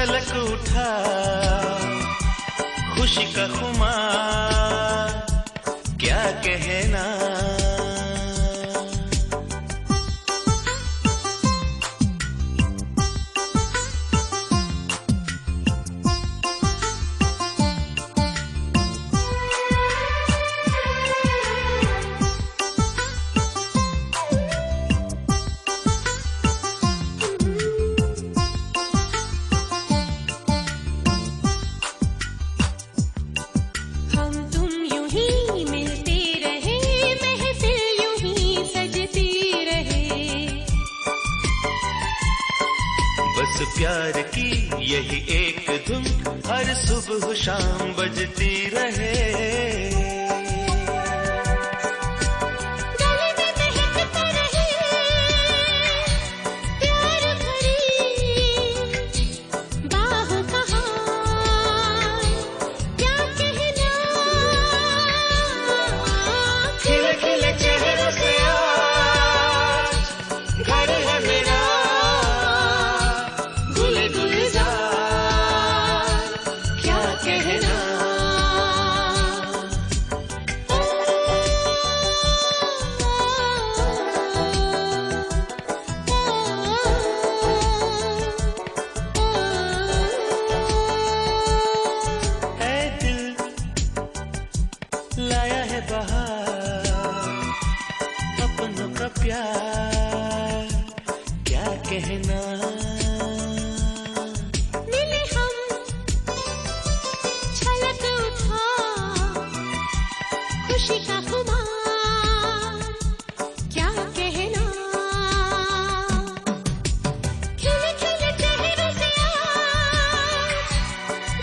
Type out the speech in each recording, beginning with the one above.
छलक उठा खुशी का खुमार, क्या कहना। प्यार की यही एक धुन हर सुबह शाम बजती रहे। लाया है बहार अपनों का प्यार, क्या कहना। मिले हम छलक उठा खुशी का खुमार, क्या कहना। खिले खिले चेहरों से आज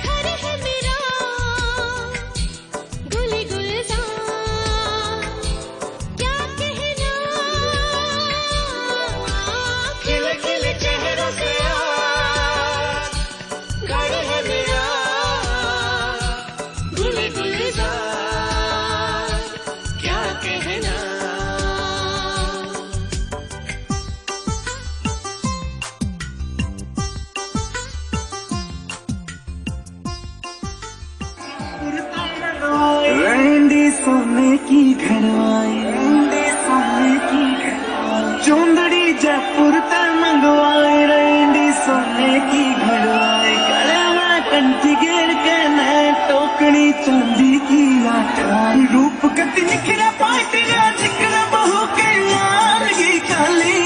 घर है मेरा, गुली गुलजार, क्या कहना। खिले खिले चेहरों से आज घर है मेरा, गुले गुलजार, क्या कहना। रैंडी सोने की घरवाई, रैंडी सोने की घरवाई, चुंदड़ी जयपुर ते मंगवाई, रैंडी सोने की घरवाई, गले में कंठी घेर के नए टोकनी चांदी की आटाई, रूप गति निखरा पाटी रा जिक्र बहू के लालगी काली,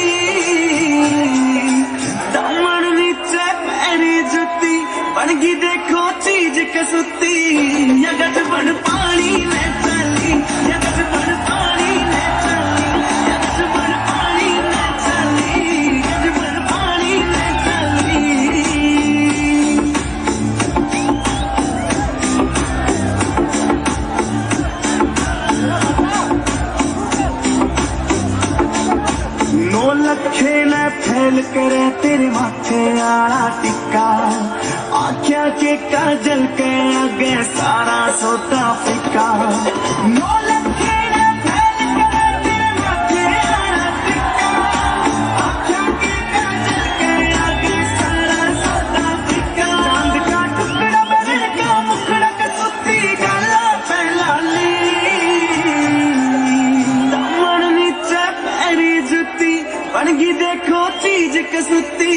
दामन नीचे पैरी जुती बनगी देखो चीज कसुती, यगट बन पानी में चली, यगट बन पानी में चली, यगट बन पानी में चली, यगट बन पानी में चली। नौ लखे ने फैल करे तेरे माथे आला टिक्का, आख्या के काजल के आगे सारा सोता फिका। नौ लखे ने फैल करे तेरे माथे आला टिक्का, आख्या के काजल के आगे सारा सोता फिका। चांद का टुकड़ा बन का मुखड़ा कसुती गाला पहला ली, दामन नीचे पैरी जुती बनगी देखो चीज कसुती,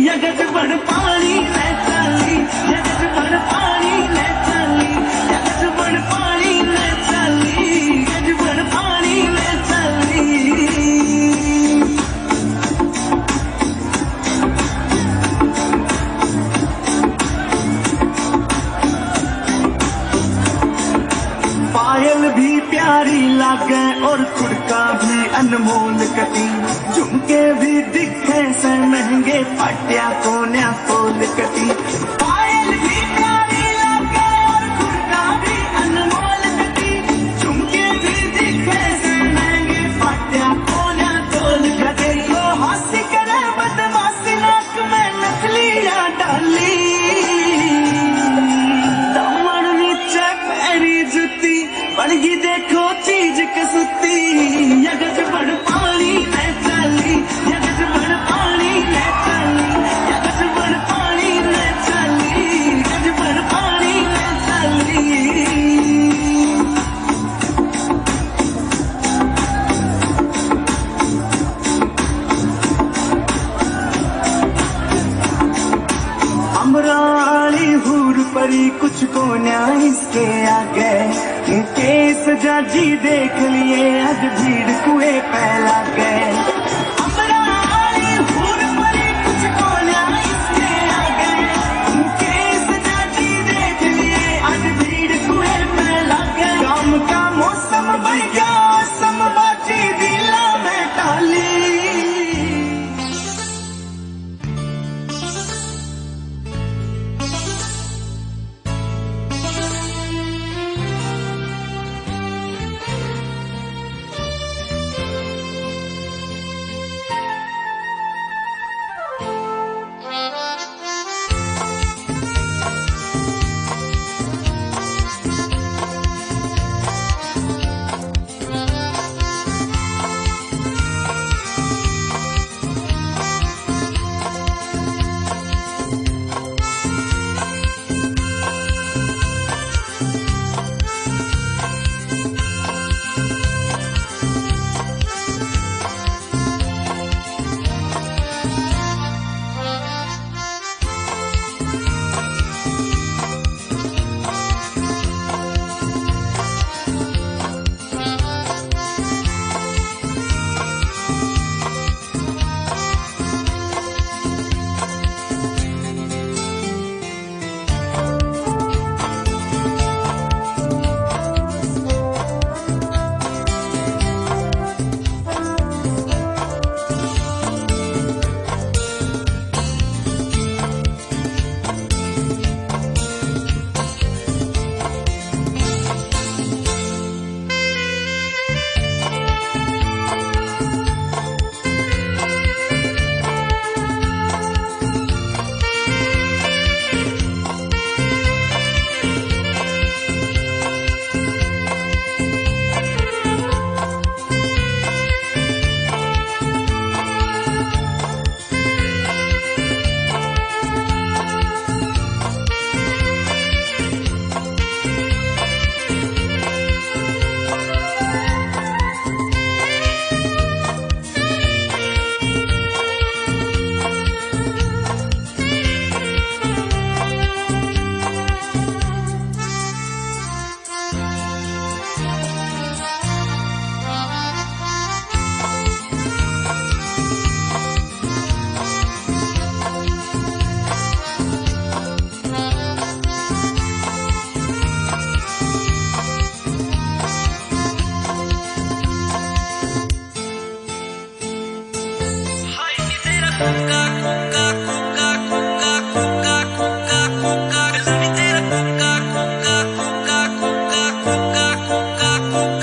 यगट बन पानी में चली, यगट बन पानी में चली, यगट बन पानी में चली, यगट बन पानी में चली। पायल भी प्यारी लागे और खुड़का भी अनमोल कटी, झुमके भी दिखे से महंगे पाटिया कोन्या कोल कटी। पायल भी प्यारी लागे और खुड़का भी अनमोल कटी, झुमके भी दिखे से महंगे पाटिया कोन्या कोल कटी। वो हंसी करे बदमाशी नाक में नकलियां डाली, दामन नीचे पैरी जुती बनगी देखो चीज कसुती, यगट बन पानी में चली, यगट बन पानी में चली, यगट बन पानी में चली। हूर परी कुछ को न्याय इसके आगे केस जाजी देख लिए आज भीड़ कुए पहला गए हमरा वाली हूर परी कुछ को न्याय इसके आगे केस जाजी देख लिए आज भीड़ कुए पहला गए काम का मौसम बन गया समबाजी दिला में टाली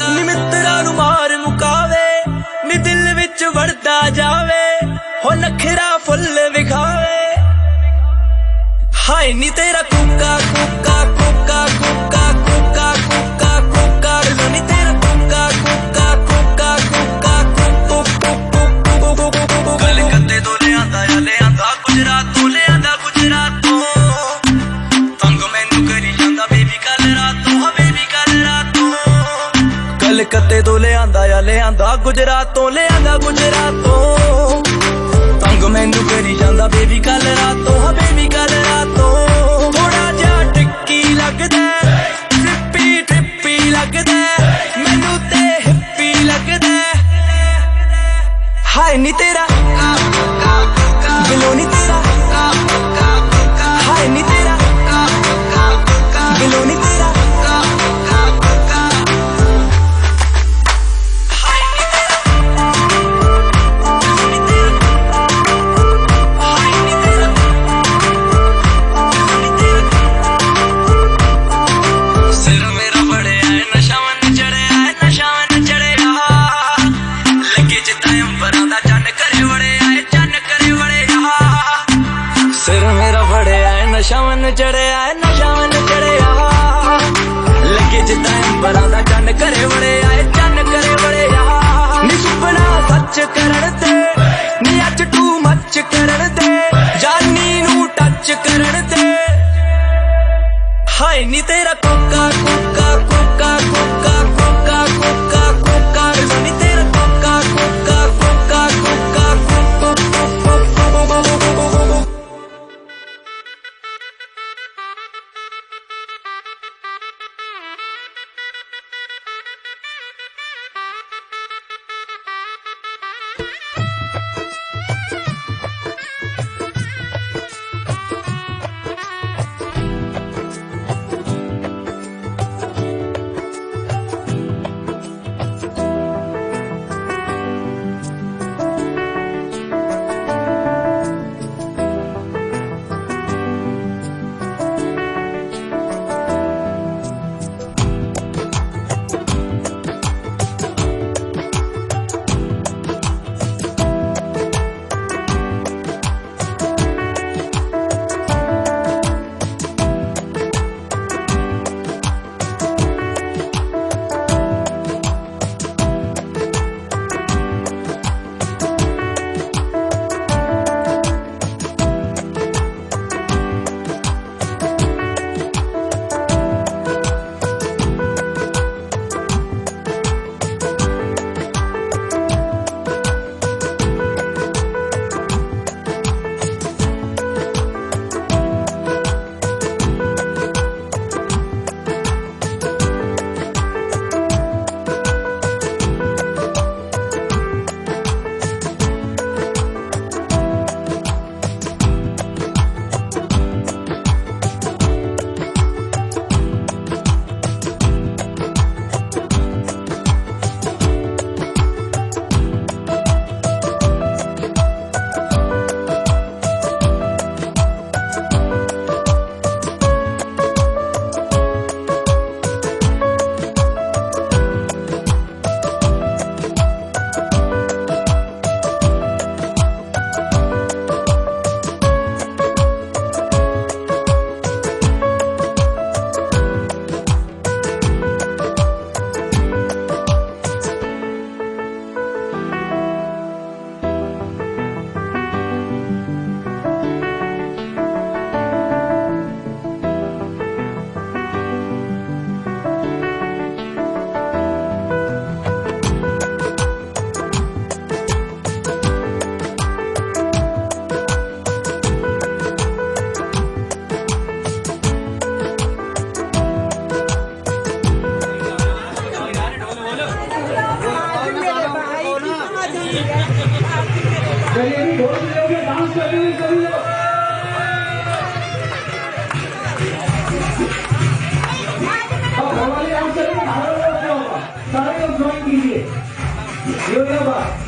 ਨਿਮਿੱਤਰਾਂ ਨੂੰ ਮਾਰ ਮੁਕਾਵੇ ਨੀ ਦਿਲ ਵਿੱਚ ਵੜਦਾ ਜਾਵੇ ਹੋ ਨਖਰਾ ਫੁੱਲ ਵਿਖਾਵੇ ਹਾਏ ਨੀ ਤੇਰਾ ਕੁੱਕਾ ਕੁੱਕਾ ਕੁੱਕਾ ਕੁੱਕਾ ਕੁੱਕਾ ਕੁੱਕਾ ਕੁੱਕਾ ਨੀ ਤੇਰਾ ਕੁੱਕਾ ਕੁੱਕਾ ਕੁੱਕਾ ਕੁੱਕਾ ਕੁੱਕਾ ਕਲਕੱਤੇ ਤੋਂ ਲਿਆਂਦਾ ਗੁਜਰਾਤ ਤੋਂ ਲਿਆਂਦਾ ਗੁਜਰਾਤ ਤੋਂ ਤੰਗ ਮੈਨੂੰ ਕਰੀ ਜਾਂਦਾ ਬੇਬੀ ਕੱਲ ਰਾਤ ਤੋਂ ਹਾਂ ਬੇਬੀ ਕੱਲ ਰਾਤ ਤੋਂ ਕਲਕੱਤੇ ਤੋਂ ਲਿਆਂਦਾ ਗੁਜਰਾਤ ਤੋਂ ਲਿਆਂਦਾ ਗੁਜਰਾਤ ਤੋਂ ਤੰਗ ਮੈਨੂੰ ਕਰੀ ਜਾਂਦਾ ਬੇਬੀ ਕੱਲ ਰਾਤ ਤੋਂ ਹਾਂ ਬੇਬੀ ਕੱਲ ਰਾਤ ਤੋਂ ਥੋੜਾ ਜਿਹਾ ਟਿੱਕੀ ਲੱਗਦਾ ਟ੍ਰਿੱਪੀ ਟ੍ਰਿੱਪੀ ਲੱਗਦਾ ਮੈਨੂੰ ਤੇ ਹਿੱਪੀ ਲੱਗਦਾ ਹਾਏ ਨੀ ਤੇਰਾ ਬਿਲੋਂ ਨੀ ਤੇਰਾ ਹਾਏ ਨੀ ਤੇਰਾ ਬਿਲੋਂ ਨੀ ਤੇਰਾ ਨਸ਼ਾਵਨ ਚੜਿਆ ਲੱਗੇ ਜਿੱਦਾਂ ਅੰਬਰਾਂ ਦਾ ਚੰਨ ਘਰੇ ਵੜਿਆ ਚੰਨ ਘਰੇ ਵੜਿਆ ਨੀ ਸੁਪਨਾ ਸੱਚ ਕਰਨ ਤੇ ਨੀ ਅੱਜ ਟੂ ਮੱਚ ਕਰਨ ਤੇ ਜਾਨੀ ਨੂੰ ਟੱਚ ਕਰਨ ਤੇ ਹਾਏ ਨੀ ਤੇਰਾ ਕੋਕਾ ਕੋਕਾ ਕੋਕਾ ਕੋਕਾ ਕੋਕਾ ਕੋਕਾ ਕੋਕਾ ਨੀ ਤੇਰਾ ਕੋਕਾ ਕੋਕਾ ਕੋਕਾ ਕੋਕਾ ਕੋਕਾ डांस करते हुए सभी लोग। अब हमारे डांस करने में सारा लोग क्या होगा, सारे लोग ज्वाइन कीजिए। ये हो गया बात।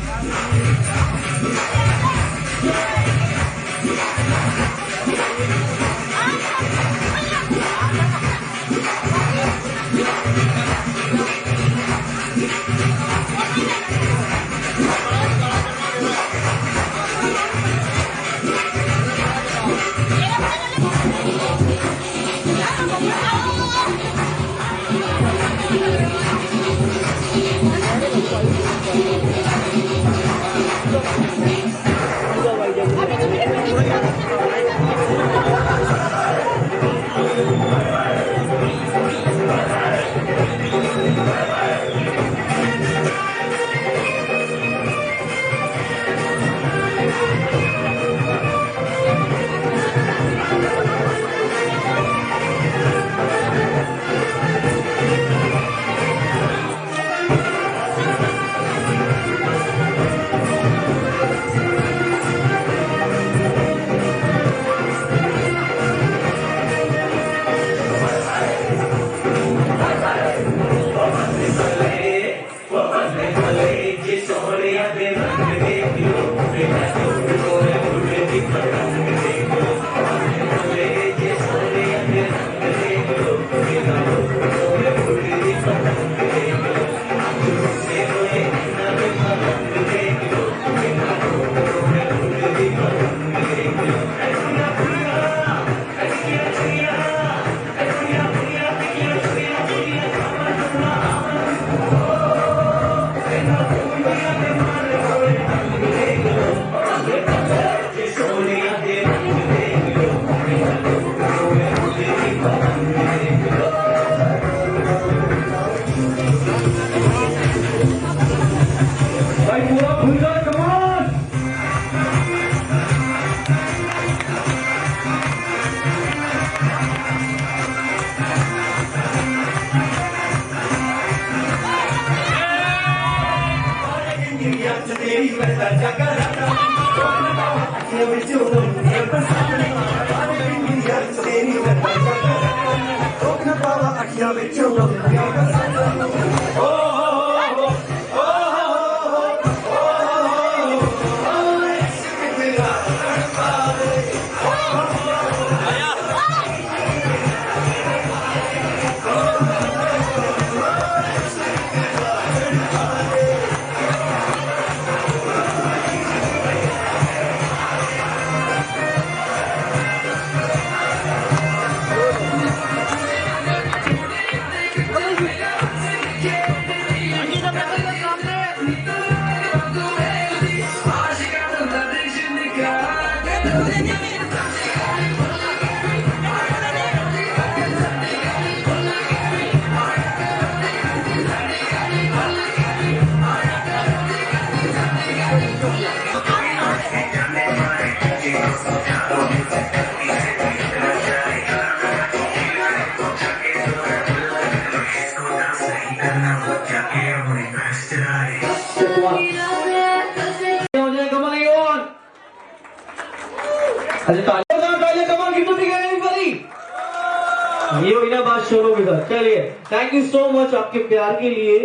ये हुई ना बात शोरों के साथ। चलिए, थैंक यू सो मच आपके प्यार के लिए।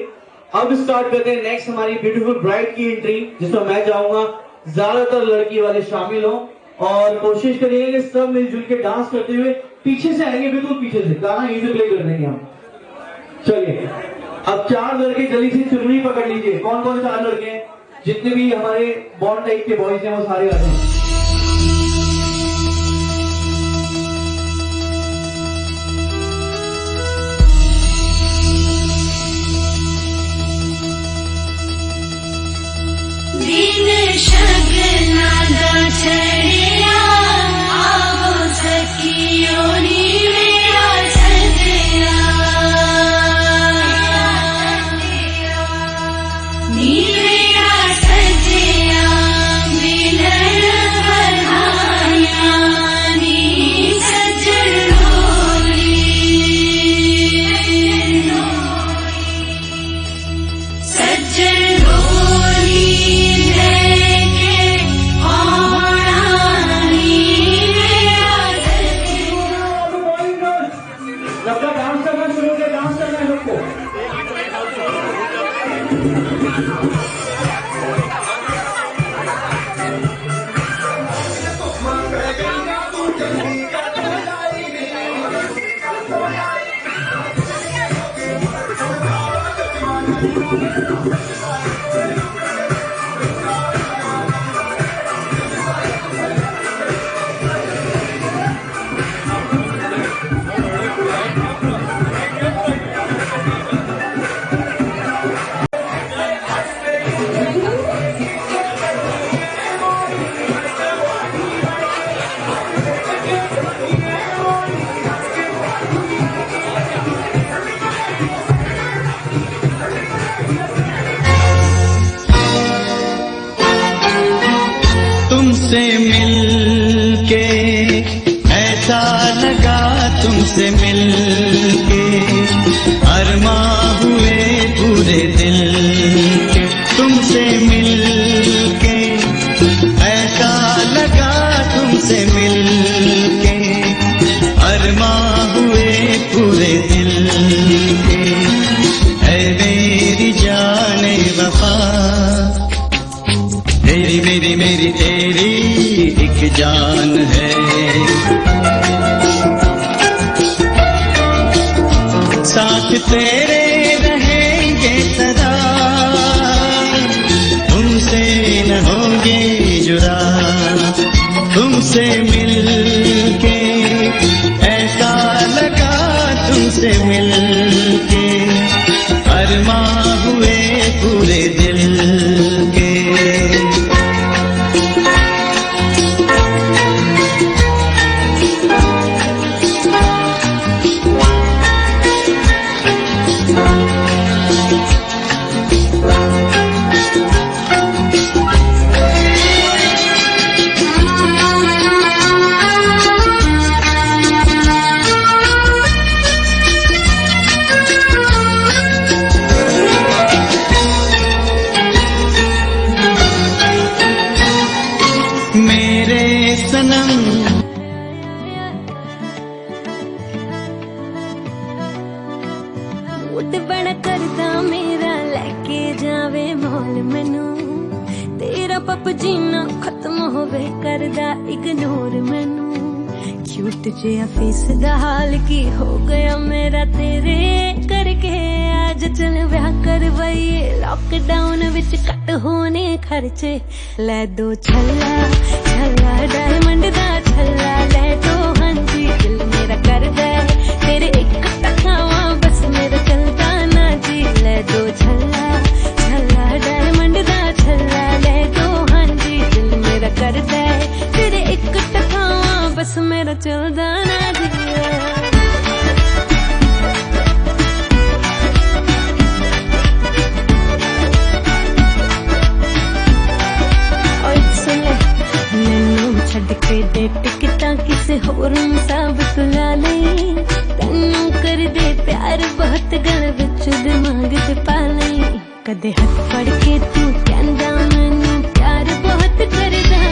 अब स्टार्ट करते हैं नेक्स्ट हमारी ब्यूटीफुल ब्राइड की एंट्री, जिसमें मैं चाहूंगा ज्यादातर लड़की वाले शामिल हों और कोशिश करिए कि सब मिलजुल के डांस करते हुए पीछे से आएंगे, बिल्कुल पीछे से गाना यहीं से प्ले कर देंगे हम। चलिए, अब 4 लड़के जल्दी से चुनरी पकड़ लीजिए। कौन कौन 4 लड़के हैं? जितने भी हमारे बॉन्ड टाइप के बॉयज हैं वो सारे आ जाए। दिन शगना दा चढ़िया आओ सखियों नी मेरा सजया नी मेरा सजया मिलन सबका डांस करना शुरू किया, डांस करना है सबको। तुमसे मिलके ऐसा लगा, तुमसे मिलके अरमां हुए पूरे दिल के। तुमसे मिलके ऐसा लगा, तुमसे मिलके अरमां हुए पूरे दिल के। ऐ मेरी जाने वफा, तेरी मेरी मेरी तेरी एक जान है। साथ तेरे रहेंगे सदा, तुमसे न होंगे जुदा। तुमसे मिलके ऐसा लगा, तुमसे मिलके अरमां हुए पूरे दिल के। मूड बड़ा करदा मेरा लेके जावे मॉल मैनू। तेरा पपजी ना खत्म होवे करदा इग्नोर मैनू। क्यूट जिहा फेस दा हाल की हो गया मेरा तेरे करके। आज चल ब्याह करवाइए, लॉकडाउन विच कट होने खर्चे। ले दो छल्ला छल्ला डायमंड दा छल्ला, ले दो हांजी दिल मेरा करदा है तेरे एक टकावा, बस मेरा चलदा ना जी। ले दो छल्ला छल्ला डायमंड दा छल्ला, ले दो हांजी दिल मेरा करदा है तेरे एक टकावा, बस मेरा चलदा ना जी। छड़ के डेट किता किसे होर साब तुला लई। तैनू कर दे प्यार बहुत गल विच दिमाग ते पा लई। कदे हथ फड़ के तू कहंदा मैनू प्यार बहुत करदा।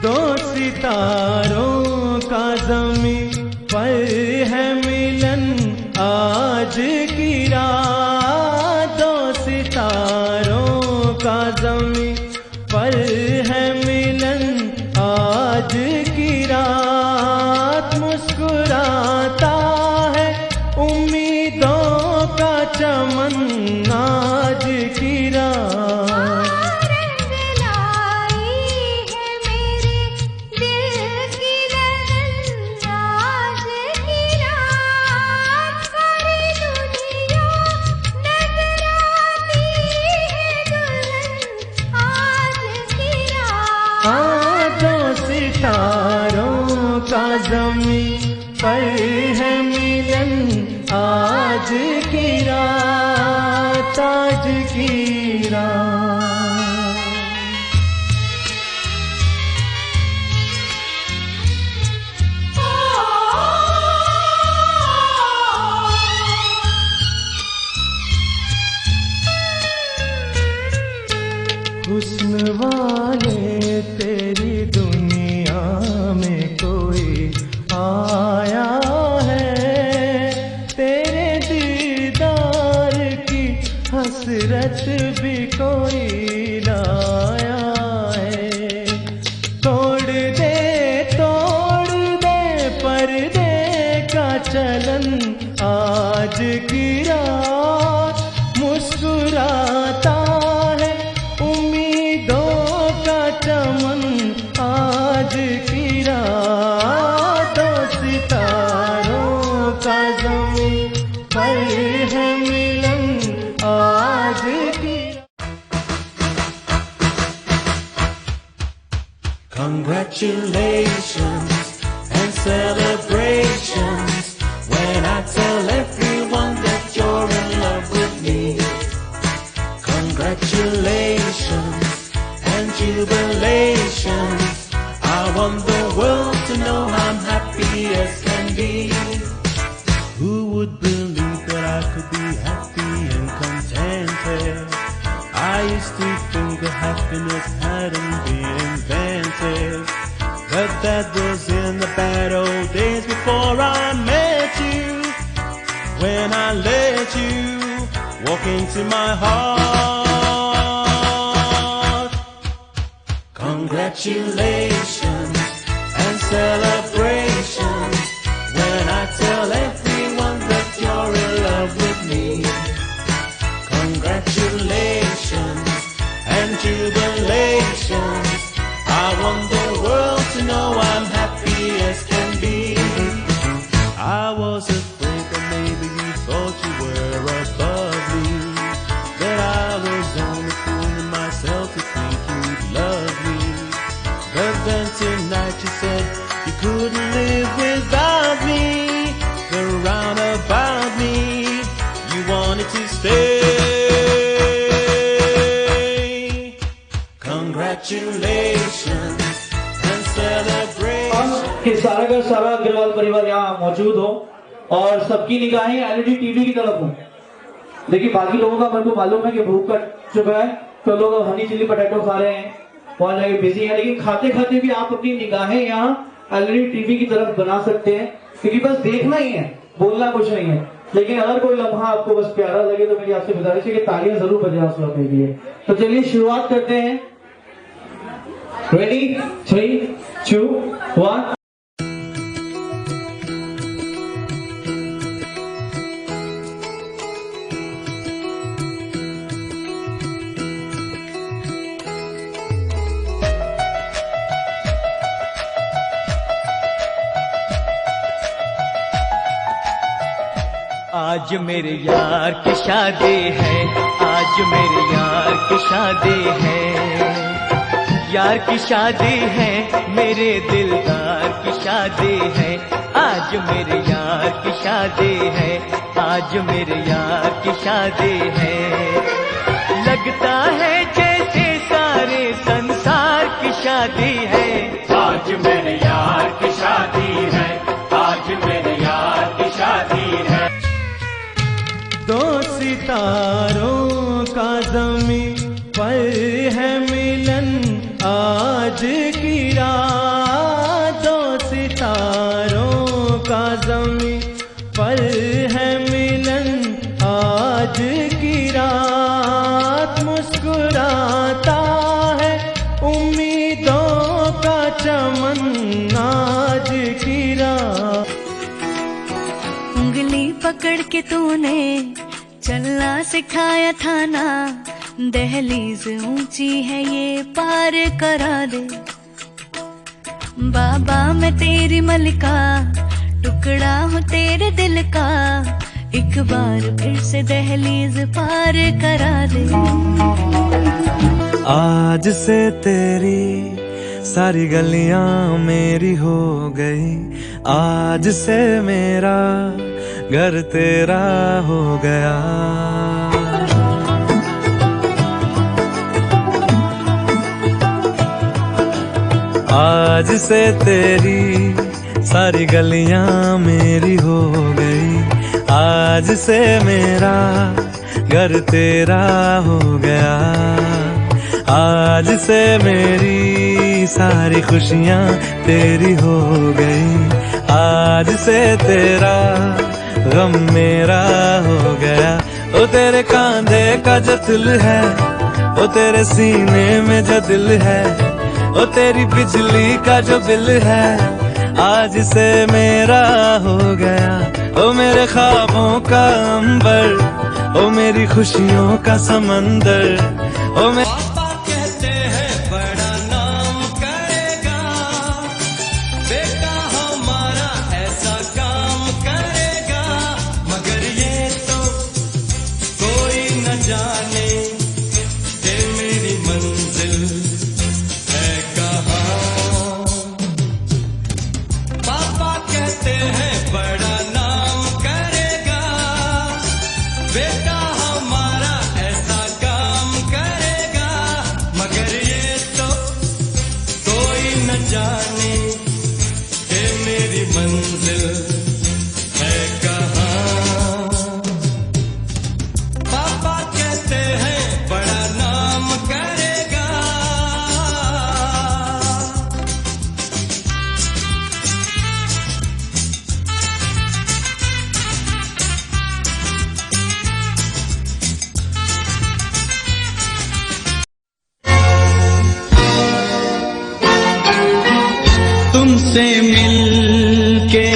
दो सितारों का ज़मीं पर है मिलन आज की रात। दो सितारों का ज़मीं पर है मिलन आज की रात। मुस्कुराता है उम्मीदों का चमन आज की रात। सितारों का ज़मीं पर है मिलन आज की रात, आज की रात। हुस्न वाले तेरी दुनिया में कोई आया है, तेरे दीदार की हसरत भी कोई लाया है। तोड़ दे पर्दे का चलन आज की रात, मुस्कुराता है उम्मीदों का चमन आज की रात। सितारों का ज़मीं पर है मिलन आज की। Congratulations and celebrations when I tell everyone that you're in love with me. Congratulations and jubilations, I want the world to know I'm happy as can be. Who would believe that I could be happy and contented? I used to think that happiness hadn't been invented, but that was in the bad old days before I met you. When I let you walk into my heart. Congratulations and celebrations when I tell everyone that you're in love with me. Congratulations and jubilations, I want the world to know I'm happy as can be. I was afraid that maybe you thought you were above me, that I was only fooling myself to think you'd love me. But then tonight you said you couldn't live without me. The roundabout me, you wanted to stay. Congratulations and celebrations. कि सारा का सारा अग्रवाल परिवार यहाँ मौजूद हो और सबकी निगाहें एलईडी टीवी की तरफ हो। देखिए बाकी लोगों का मेरे को मालूम है कि भूख कट चुका है, तो लोग हनी चिली पटेटो खा रहे हैं, वहां जाके बिजी है, लेकिन खाते खाते भी आप अपनी निगाहें यहाँ एलईडी टीवी की तरफ बना सकते हैं, क्योंकि बस देखना ही है, बोलना कुछ नहीं है। लेकिन अगर कोई लम्हा आपको बस प्यारा लगे तो मेरी आपसे गुजारिश है कि तालियां जरूर बजाओ उस लम्हे के लिए। तो चलिए शुरुआत करते हैं। रेडी 3 2 1। आज मेरे यार की शादी है, आज मेरे यार की शादी है, यार की शादी है, मेरे दिलदार की शादी है। आज मेरे यार की शादी है, आज मेरे यार की शादी है। लगता है जैसे सारे संसार की शादी है। आज मेरे यार की शादी है, आज मेरे यार की शादी है। दो सितारों का ज़मीं पर है मिलन आज की रात। दो सितारों का ज़मीं पर है मिलन आज की रात। मुस्कुराता है उम्मीदों का चमन आज की रात। उंगली पकड़ के तूने चलना सिखाया था ना, दहलीज ऊंची है ये पार करा दे। बाबा मैं तेरी मलिका, टुकड़ा हूँ तेरे दिल का, एक बार फिर से दहलीज पार करा दे। आज से तेरी सारी गलियां मेरी हो गई, आज से मेरा घर तेरा हो गया। आज से तेरी सारी गलियां मेरी हो गई, आज से मेरा घर तेरा हो गया। आज से मेरी सारी खुशियाँ तेरी हो गई, आज से तेरा गम मेरा हो गया। ओ तेरे कांधे का जो दिल है, ओ तेरे सीने में जो दिल है, ओ तेरी बिजली का जो बिल है, आज से मेरा हो गया। ओ मेरे ख्वाबों का अंबर, ओ मेरी खुशियों का समंदर, ओ मैं पापा कहते हैं बड़ा नाम करेगा, बेटा हमारा ऐसा काम करेगा, मगर ये तो कोई न जाने कि मेरी मंजिल है कहाँ। पापा कहते हैं बड़ा नाम करेगा, बेटा हमारा ऐसा काम करेगा, मगर ये तो कोई न जाने कि मेरी मंजिल है कहाँ। पापा कहते हैं बड़ा नाम करेगा। तुमसे मिलके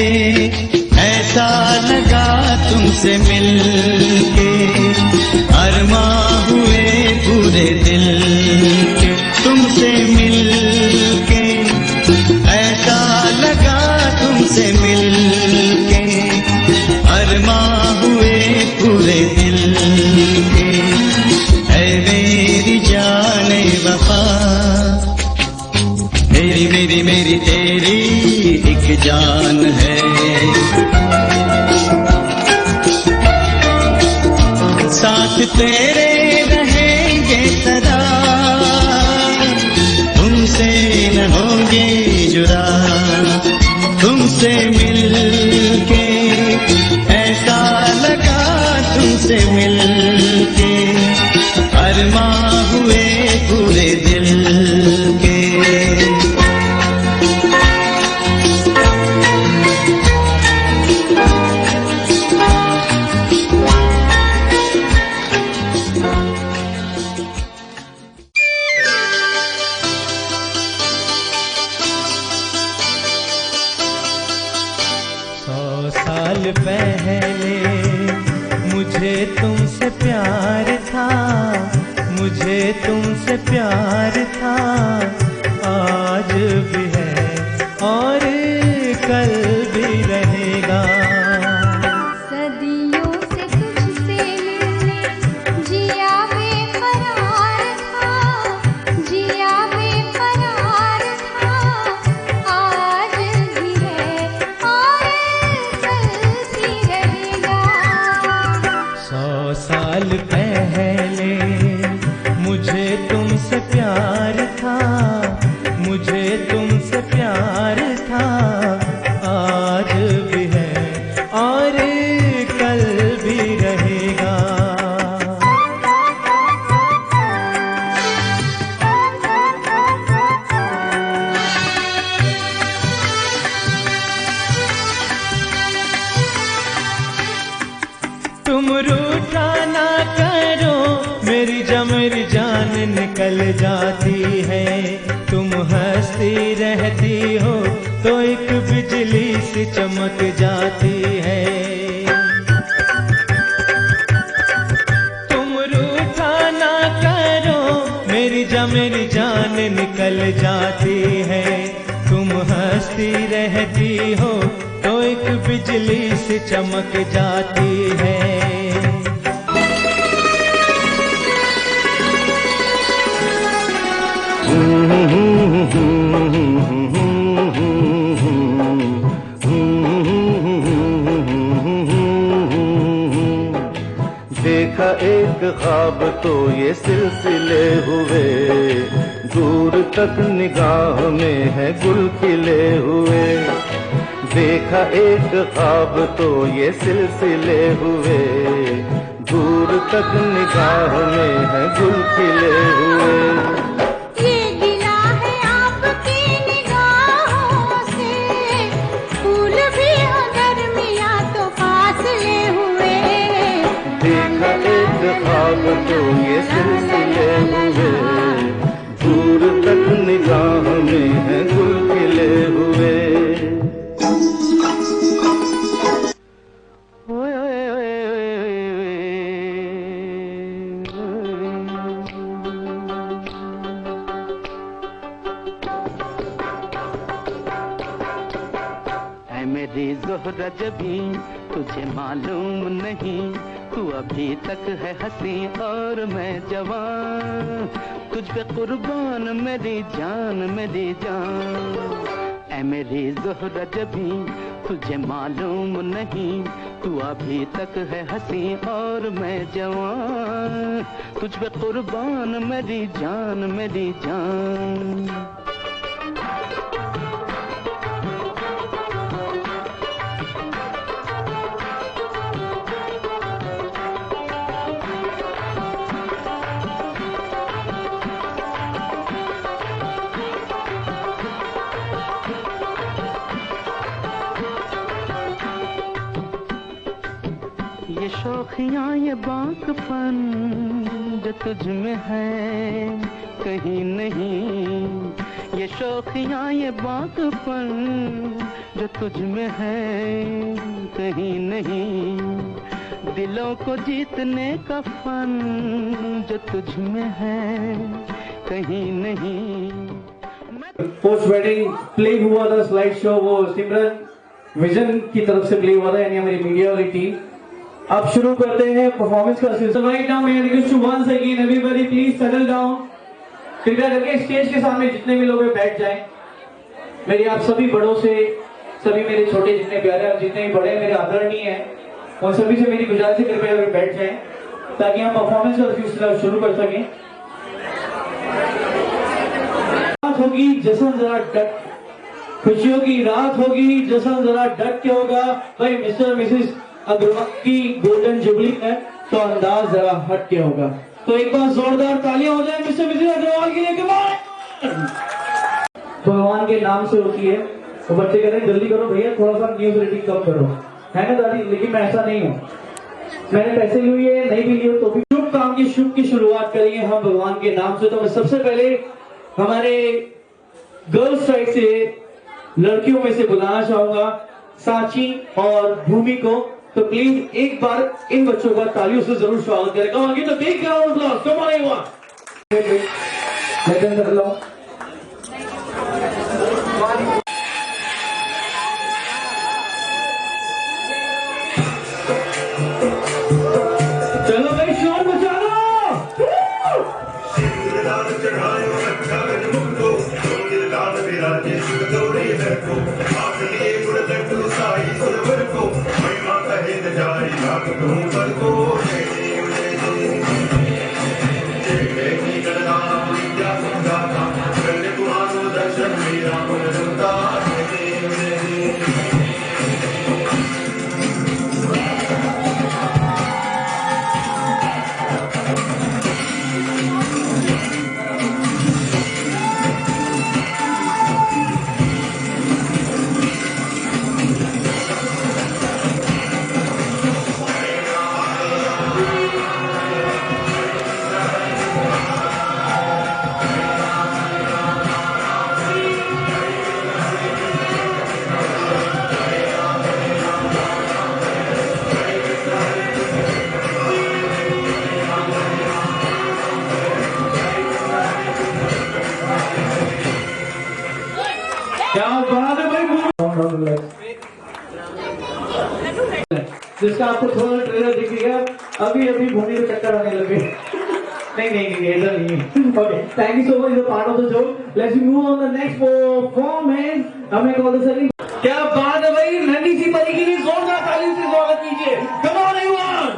ऐसा लगा, तुमसे मिलके अरमां हुए पूरे दिल के। तुमसे मिलके ऐसा लगा, तुमसे मिलके अरमां हुए पूरे दिल के। ऐ मेरी जाने वफा, मेरी मेरी मेरी तेरी एक जान है। साथ तेरे रहेंगे सदा, तुमसे न होंगे जुदा। तुमसे मिलके ऐसा लगा, तुमसे मिलके अरमां हुए पूरे दिल के। साल पहले मुझे तुमसे प्यार था, मुझे तुमसे प्यार था, आज भी है और कल भी रहेगा। सदियों से तुझसे मिलने जिया बेकरार था, जिया बेकरार था, आज भी है और कल भी रहेगा। 100 साल पहले मुझे तुमसे प्यार था, मुझे तुमसे प्यार था, आज भी है और कल भी रहेगा। तुम रूठा ना करो, मेरी जान निकल जाती है। तुम हंसती रहती हो तो एक बिजली सी चमक जाती है। तुम रूठा ना करो, मेरी जान निकल जाती है। तुम हंसती रहती हो तो एक बिजली सी चमक जाती है। देखा एक ख्वाब तो ये सिलसिले हुए, दूर तक निगाह में है गुल खिले हुए। देखा एक ख्वाब तो ये सिलसिले हुए, दूर तक निगाह में है गुल खिले हुए। ये गिला है आपकी निगाहों से, फूल भी हो गर्मियाँ तो फासले हुए। देखा एक ख्वाब तो ये सिलसिले हुए, दूर तक निगाह में है गुल खिले हुए। मेरी ज़ोहरा जबी तुझे मालूम नहीं, तू अभी तक है हंसी और मैं जवान, तुझ पे कुर्बान मेरी जान मेरी जान। ऐ मेरी ज़ोहरा जबी तुझे मालूम नहीं, तू अभी तक है हंसी और मैं जवान, तुझ पे कुर्बान मेरी जान मेरी जान। ये शौखियाँ ये बांकपन जो तुझ में है कहीं नहीं, ये शौखियाँ ये बांकपन जो तुझ में है कहीं नहीं, दिलों को जीतने का फन जो तुझ में है कहीं नहीं। पोस्ट वेडिंग प्ले हुआ था स्लाइड शो, वो सिमरन विजन की तरफ से प्ले हुआ था, यानी हमारी मीडिया वाली टीम। अब शुरू करते हैं परफॉर्मेंस का सिलसिला। राइट नाउ मैं request to once again everybody please settle down. कृपया करके स्टेज के सामने जितने भी लोग हैं बैठ जाएं। मेरी आप सभी बड़ों से, सभी मेरे छोटे जितने प्यारे और जितने भी बड़े मेरे आदरणीय हैं, उन सभी से मेरी गुजारिश है कृपया करके बैठ जाएं ताकि हम परफॉर्मेंस का सिलसिला शुरू कर सकें। रात होगी जश्न जरा डट, खुशियों की रात होगी जश्न जरा डट के होगा। भाई मिस्टर मिसेस अग्रवाल की गोल्डन जुबली है तो अंदाज जरा हट के होगा। तो एक बार जोरदार तालियां हो जाए मिस्टर मिसेस अग्रवाल के लिए। भगवान के नाम से होती है तो बच्चे कह रहे हैं जल्दी करो भैया, थोड़ा सा न्यूज रेटिंग कम करो, है ना दादी? लेकिन मैं ऐसा नहीं हूँ, मैंने पैसे लिए नहीं भी लिए तो भी शुभ काम की शुभ की शुरुआत करेंगे हम भगवान के नाम से। तो मैं सबसे पहले हमारे गर्ल्स साइड से लड़कियों में से बुलाना चाहूंगा सांची और भूमि को। तो प्लीज एक बार इन बच्चों का तालियों से जरूर स्वागत करेगा। आगे तो देख चलो भाई शोर मचा लो। जिसका आपको थोड़ा ट्रेलर दिख गया, अभी अभी भूमि को चक्कर आने लगे। नहीं ऐसा नहीं है। Okay, thank you so much, is part of the joke. Let's move on the next performance. हमें कॉल द सर, क्या बात है भाई, नन्ही सी परी के लिए जोरदार ताली से स्वागत कीजिए। कम ऑन एवरीवन।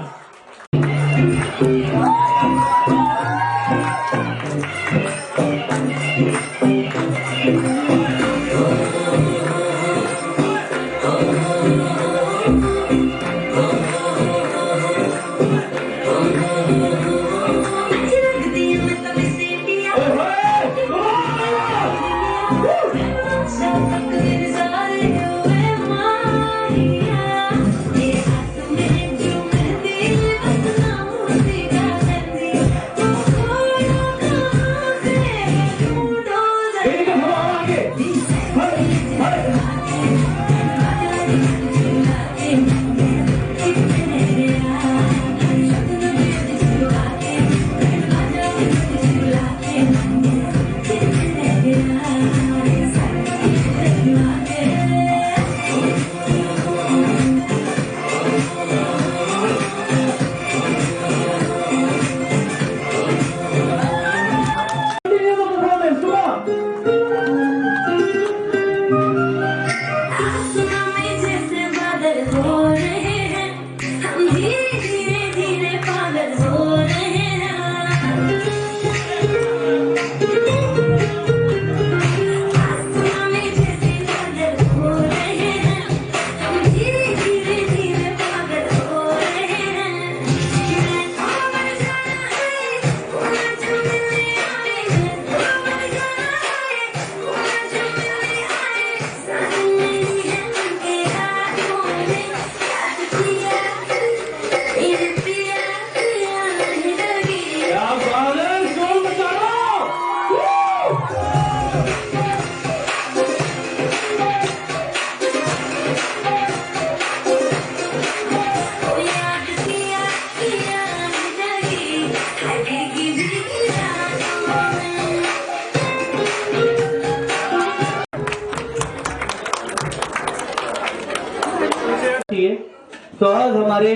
तो आज हमारे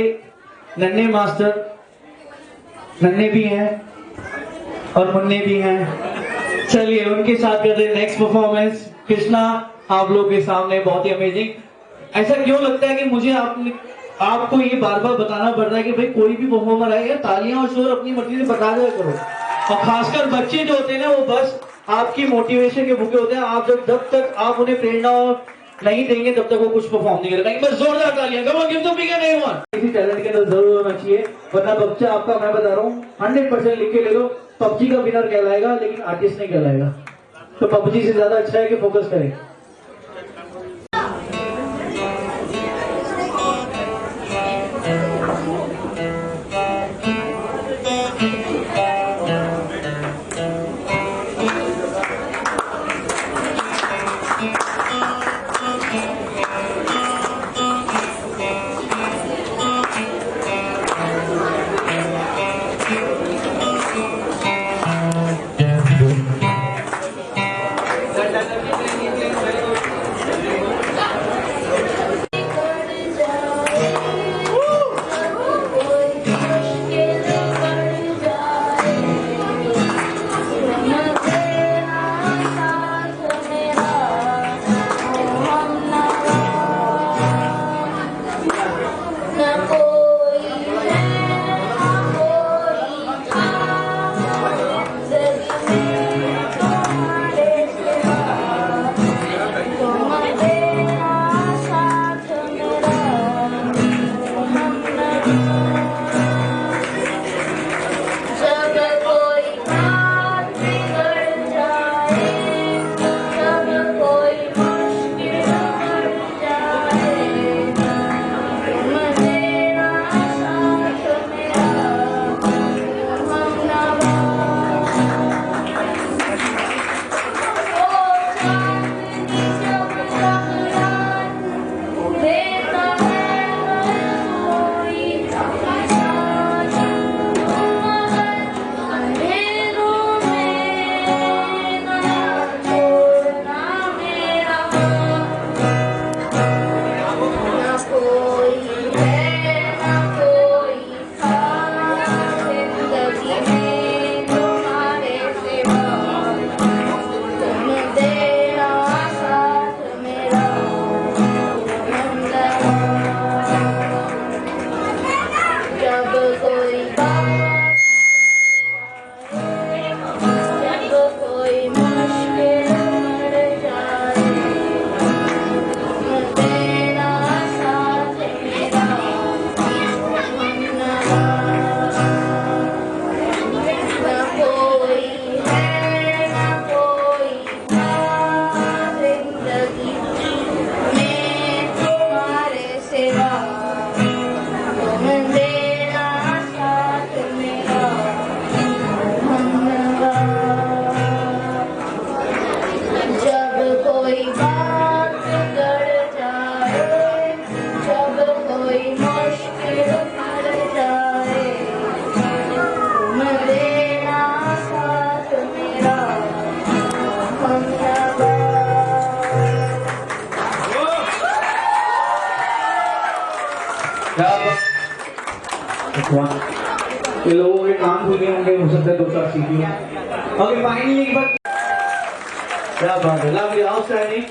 नन्हे मास्टर नन्हे भी हैं और मुन्ने भी हैं। चलिए उनके साथ करते हैं नेक्स्ट परफॉर्मेंस। कृष्णा आप लोग के सामने बहुत ही अमेजिंग। ऐसा क्यों लगता है कि मुझे आपको ये बार बार बताना पड़ रहा है कि भाई कोई भी परफॉर्मर आए तालियां और शोर अपनी मर्जी से बता दिया करो, और खासकर बच्चे जो होते हैं ना वो बस आपकी मोटिवेशन के भूखे होते हैं। आप जब तक आप उन्हें प्रेरणा नहीं देंगे तब तक वो कुछ परफॉर्म नहीं करेगा। बस जोरदार तालियां, come on give the big and one. किसी टैलेंट के अंदर जरूर होना चाहिए, वरना बच्चा आपका, मैं बता रहा हूँ 100% लिख के ले लो, पबजी का विनर कहलाएगा लेकिन आर्टिस्ट नहीं कहलाएगा। तो पबजी से ज्यादा अच्छा है कि फोकस करें। वाह, ये लोगों के काम भूल गए होंगे, हो सकता है 2-4 सीखिए। ओके फाइनली एक बार क्या बात है, lovely, outstanding.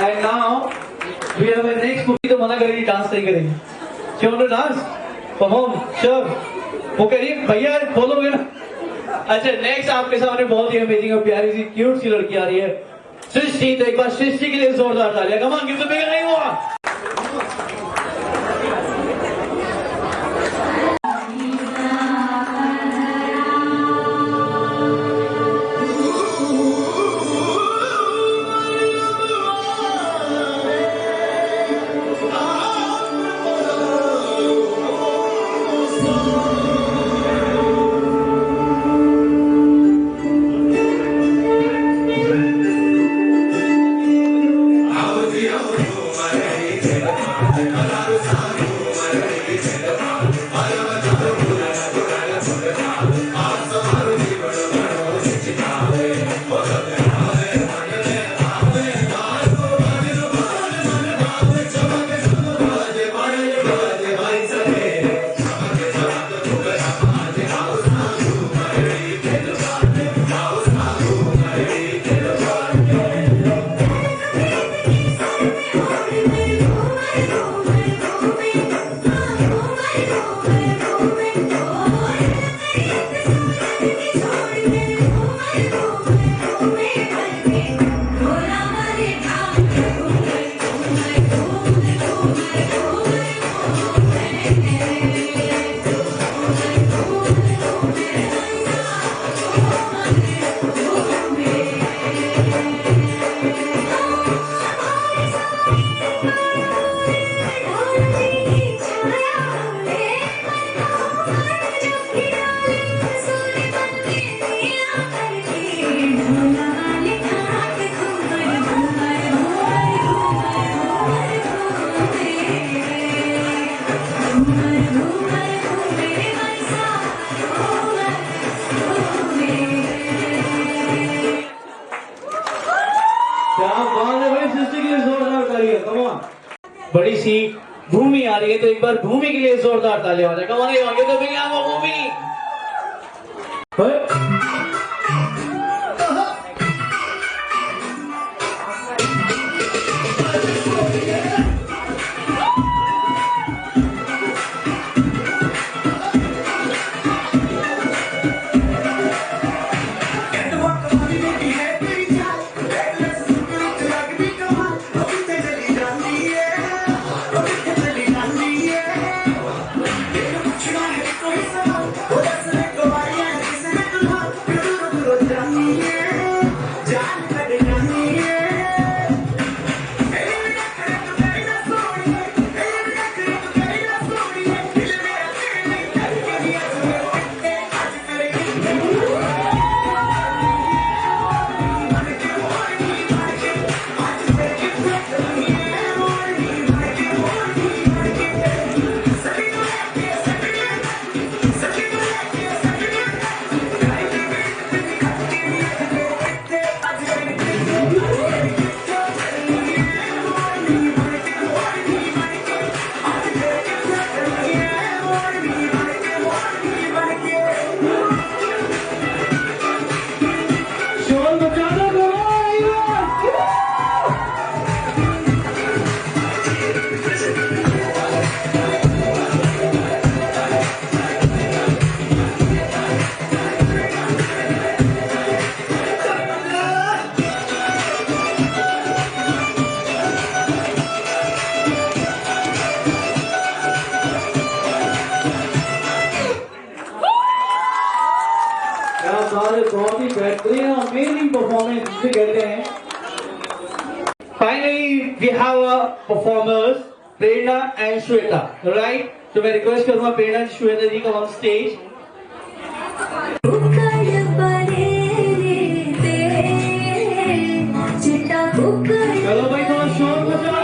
And now we have a next movie. तो मना करेगी, डांस नहीं करेगी। श्योर डांस परफॉर्म, श्योर वो करिए भैया, बोलोगे ना। अच्छा नेक्स्ट आपके सामने बहुत ही अमेजिंग और प्यारी सी क्यूट सी लड़की आ रही है, सृष्टि। तो एक बार सृष्टि के लिए जोरदार तालियां। Come on, give the big नहीं हुआ। बड़ी सी भूमि आ रही है, तो एक बार भूमि के लिए जोरदार तालियां हो जाए। कम ऑन, आगे तो भैया वो भूमि। बहुत ही बेहतरीन अमेजिंग परफॉर्मेंस जिसे कहते हैं। Finally we have a performers Prerna and Shweta, right? तो मैं रिक्वेस्ट करूंगा प्रेरणा श्वेता जी का ऑन स्टेज। चलो भाई थोड़ा शोर मचाओ।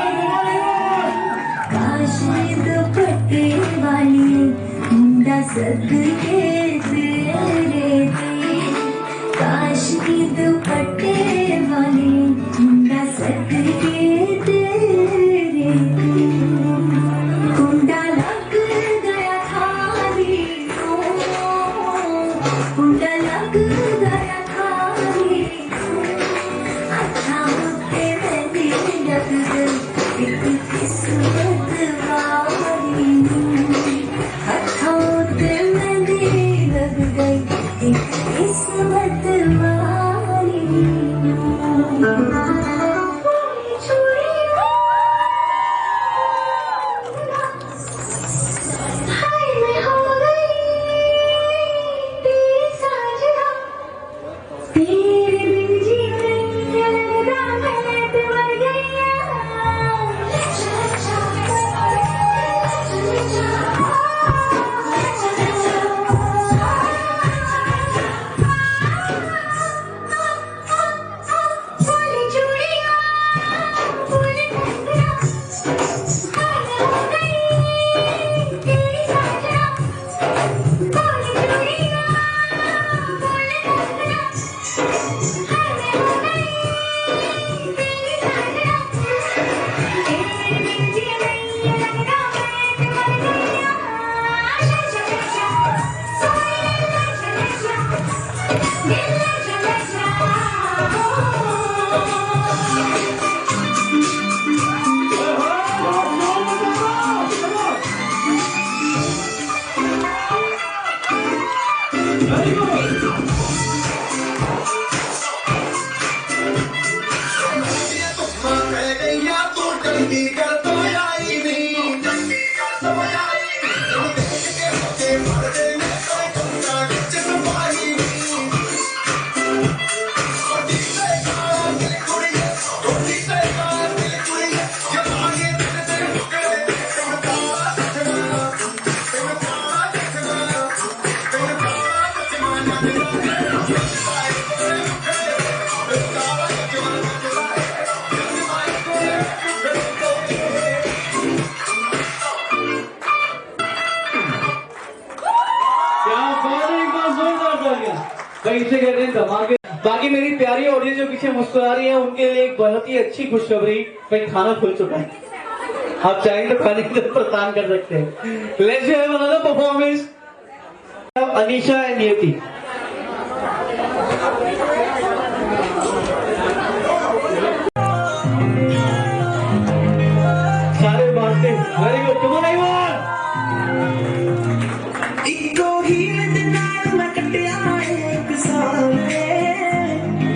काशी दुपट्टे वाली मुंडा सद के तेरे कुंडा लग गया था मुंडा लग गया था अच्छा होते मैंने लग गई एक किस्मत वाली अच्छा होते मैंने लग गई एक किस्मत वाली हाय मैं हो गई तेरी साजना तेरे बिन जीने लगता मैं तो मर गई फूली चूड़ियां फूली कंगना हाय मैं हो गई तेरी साजना फूली चूड़ियां फूली कंगना हाय मैं हो गई तेरी साजना तेरे बिन जीने लगता मैं तो मर गई आशा कहीं से कहते हैं धमाके। बाकी मेरी प्यारी ऑडियंस जो पीछे मुस्कुरा रही है उनके लिए एक बहुत ही अच्छी खुशखबरी, कहीं खाना खुल चुका है, आप चाहेंगे तो खाने की प्रदान कर सकते हैं। Let's have another performance Anisha and Niyati. सारे बांटते very good come on everyone. इको ही में नाल मैं कटिया एक साल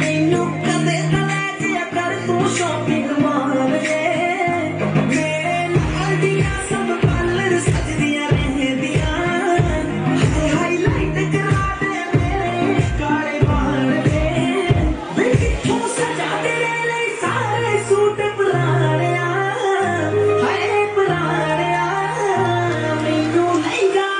मैनू कदे तले जिया कर तू शॉपिंग माल मेरे नाल दिया सब पार्लर सजदियां रहदियां हाईलाइट करा दे मेरे काले बाल वे किथों सजा तेरे लिए सारे सूट पुराणिया हाय पुराणिया मैनू लैगा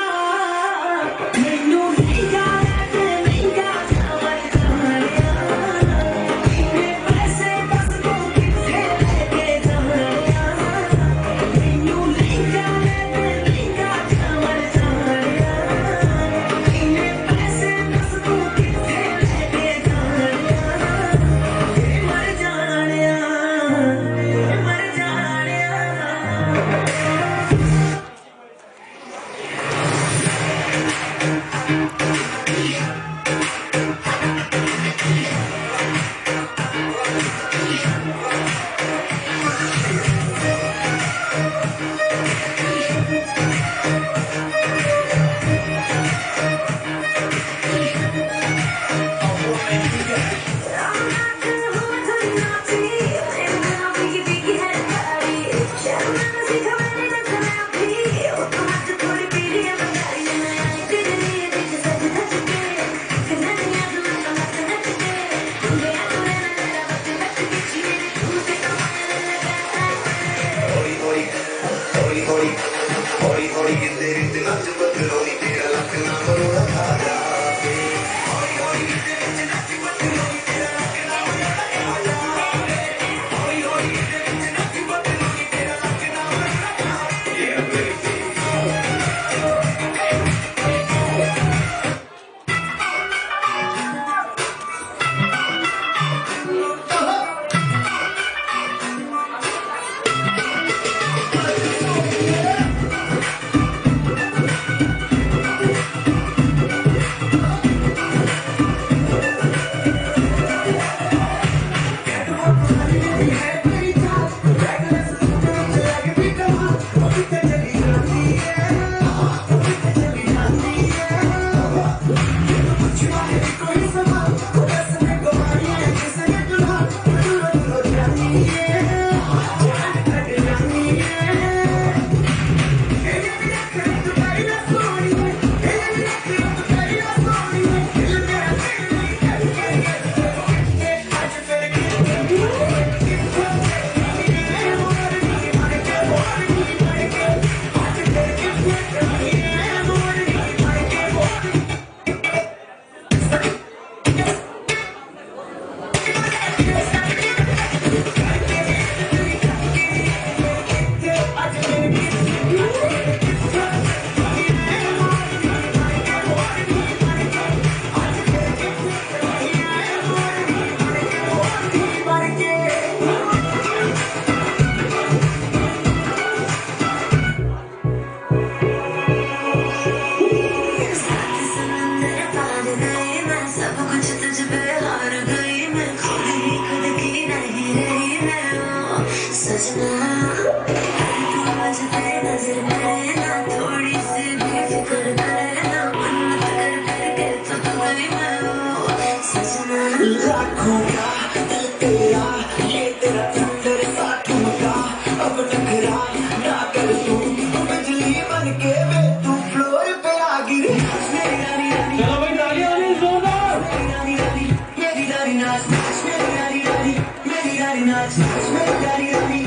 राखूंगा दिल तेरा, ये तेरा अंदर सा ठुमका, अब नखरा ना कर तू, बिजली बन के वे तू फ्लोर पे आ गिरे। मेरी रानी रानी, चलो भाई तालियां हो रही जोरदार। मेरी रानी रानी, मेरी रानी नाच, मेरी रानी रानी, मेरी रानी नाच, मेरी रानी रानी।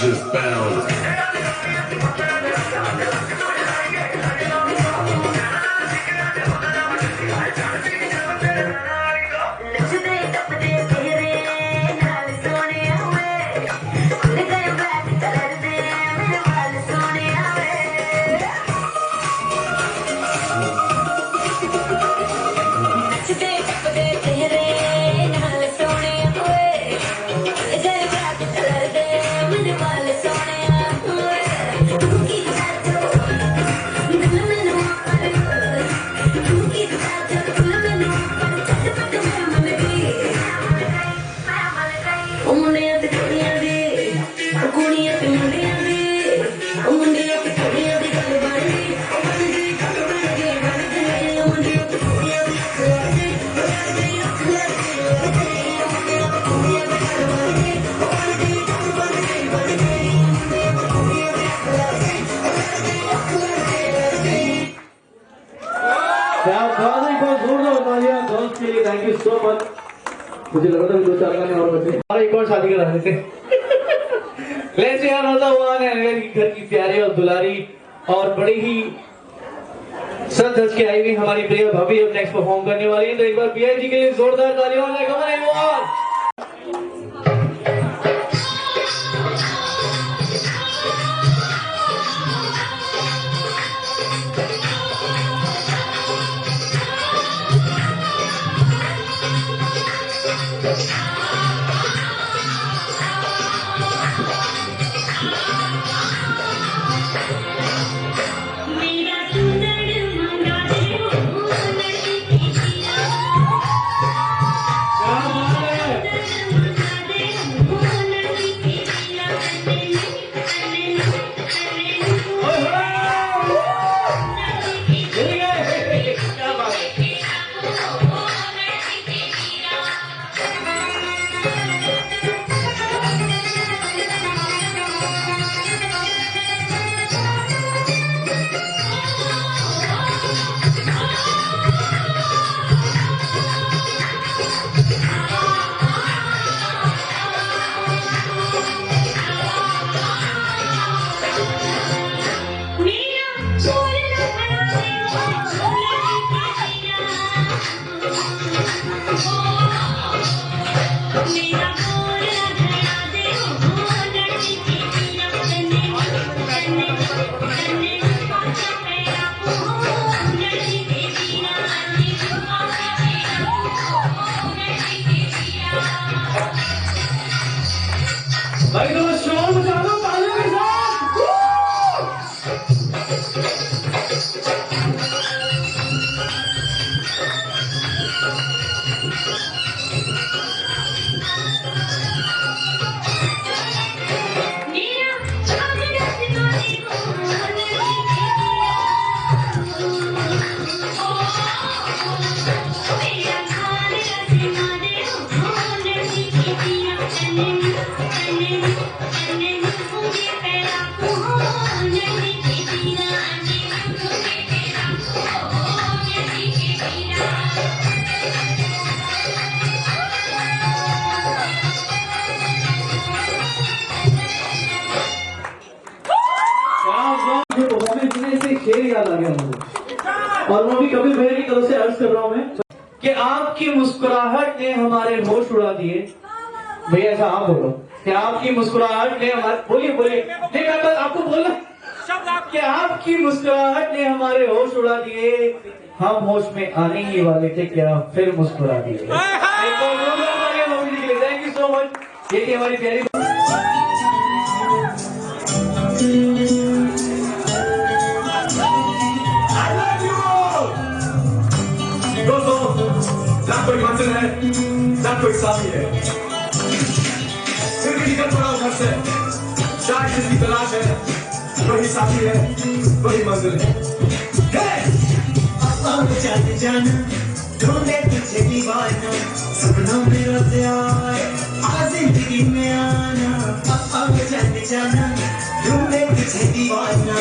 Just bounce. नचदे टपदे तेरे नाल सोहणिया वे, खुल गए ब्लैक कलर दे मेरे वाल सोहणिया वे। नचदे टपदे तेरे नाल सोहणिया वे, खुल गए ब्लैक कलर दे मेरे वाल सोहणिया वे। तू की चाचो दिल मैनू कर, तू की चाचो दिल मैनू कर, चटपट मैं मन गई। ओ मुंडियां ते कुड़ियां दी, ओ कुड़ियां ते मुंडियां दी, ओ मुंडियां ते कुड़ियां दी गल बन गई, ओ बन गई गल बन गई, बन गई। ओ मुंडियां ते कुड़ियां दी गल बन गई, ओ बन गई अख लग गई, ओ मुंडियां ते कुड़ियां दी गल बन गई, ओ बन गई गल बन गई, बन गई। ओ मुंडियां ते कुड़ियां दी गल बन गई, ओ बन गई अख लग गई, लग गई। क्या बात है, बहुत जोरदार तालियां गर्ल्स के लिए। Thank you so much. मुझे लगा था 2-4 गाने और बचे और एक और शादी करा देते। लेट्स यार होता हुआ ने घर की प्यारी और दुलारी और बड़ी ही सज धज के आई हुई हमारी प्रिय भाभी अब नेक्स्ट परफॉर्म करने वाली है, तो एक बार पीआई जी के लिए जोरदार तालियां हो जाए। कम ऑन एवरीवन। मेरा सुंदर मंगा दे हो लड़की की जिया, क्या बात है। मंगा दे हो लड़की की जिया, करने ओए होए मिल गए। क्या बात है। मेरा बोलना बना दे हो लड़की की जिया, मेरा बोलना बना दे हो लड़की की जिया, करने पाचा पैरा हो लड़की की जिया, पाचा पैरा हो लड़की की जिया। भाई तो शोर मचा दो तालियों के साथ। मेरा आगरा सिखा दे हो लड़की की जिया, मेरा आगरा सिखा दे हो लड़की की जिया, करने मुझे पैरा हो लड़की की जिया, मुझे पैरा हो लड़की की जिया। जो परफॉर्मेंस में से शेर याद आ गया मुझे, और वो भी कपिल भैया की तरफ से अर्ज कर रहा हूं मैं कि आपकी मुस्कुराहट ने हमारे होश उड़ा दिए। भैया ऐसा आप बोलो कि आपकी मुस्कुराहट ने हमारे, बोलिए बोलिए, नहीं मैं बस आपको बोलना कि आपकी मुस्कुराहट ने हमारे होश उड़ा दिए, हम होश में आने ही वाले थे क्या फिर मुस्कुरा दिए। Thank you so much. ये थी हमारी प्यारी ना कोई मंजिल है ना कोई साथी है, फिर भी निकल पड़ा घर से, शायद जिसकी तलाश है वही साथी है, वही मंजिल है। चल जाना ढूंढे तुझे दीवाना, सपनों में रोते आए आ जिंदगी में आना। चल जाना ढूंढे तुझे दीवाना,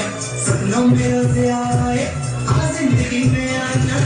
सपनों में रोते आए आ जिंदगी में आना।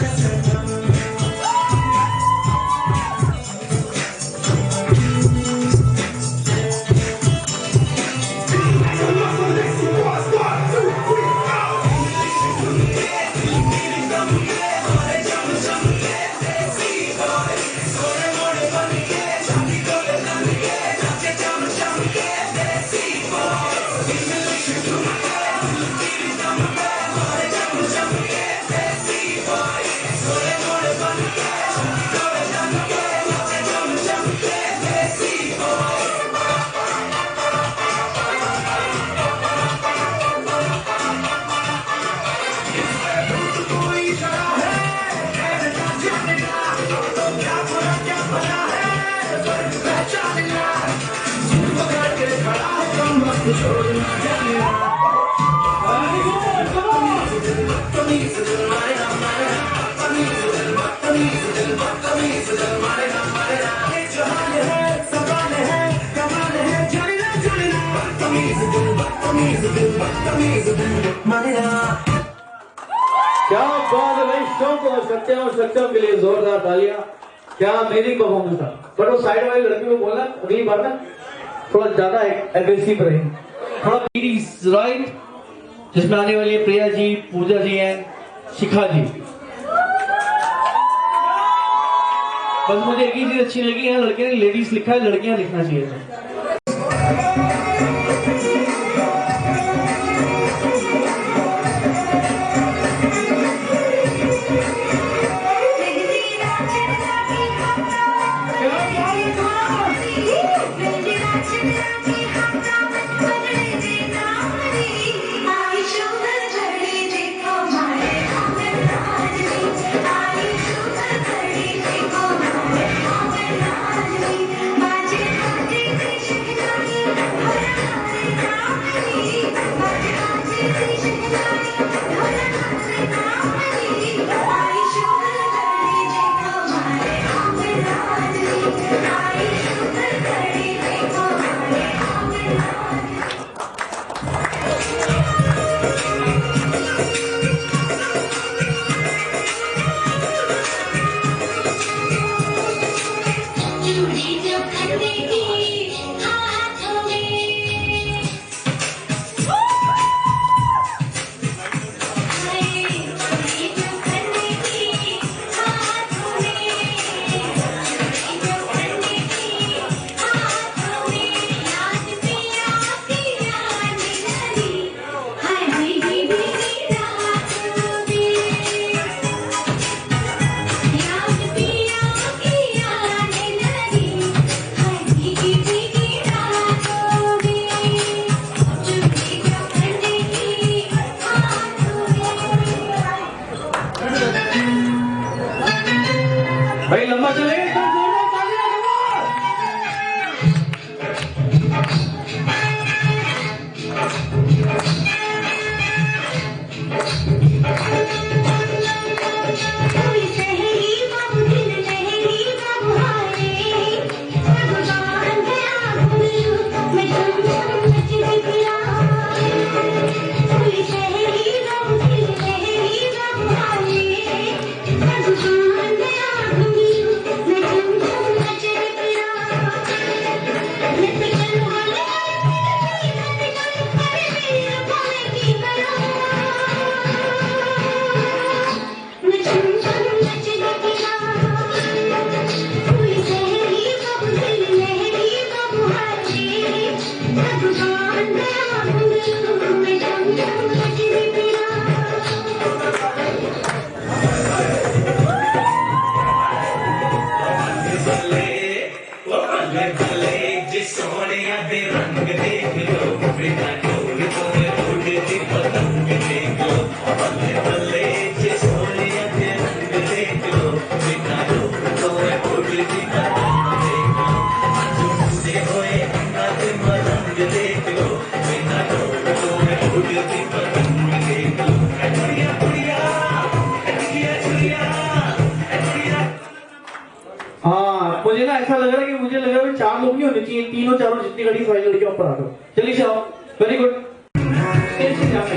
क्या बात है भाई, शौक और सत्यम के लिए जोरदार तालियां। क्या अमेजिंग परफॉर्मेंस था। पर वो साइड वाली लड़की को बोलना अगली बार ना थोड़ा ज्यादा एग्रेसिव रहे, थोड़ा राइट, जिसमें आने वाली है प्रिया जी, पूजा जी एंड शिखा जी। बस मुझे एक ही चीज अच्छी लगी, यहाँ लड़के ने लेडीज लिखा है, लड़कियां लिखना चाहिए था। भाई लंबा चले हाँ मुझे ना ऐसा लग रहा है कि मुझे लग रहा है 4 लोग नहीं होने चाहिए, तीनों चारों जितनी गाड़ी सारी लड़कियों ऊपर आ दो। चलिए जाओ, वेरी गुड। स्टेज से जा सकते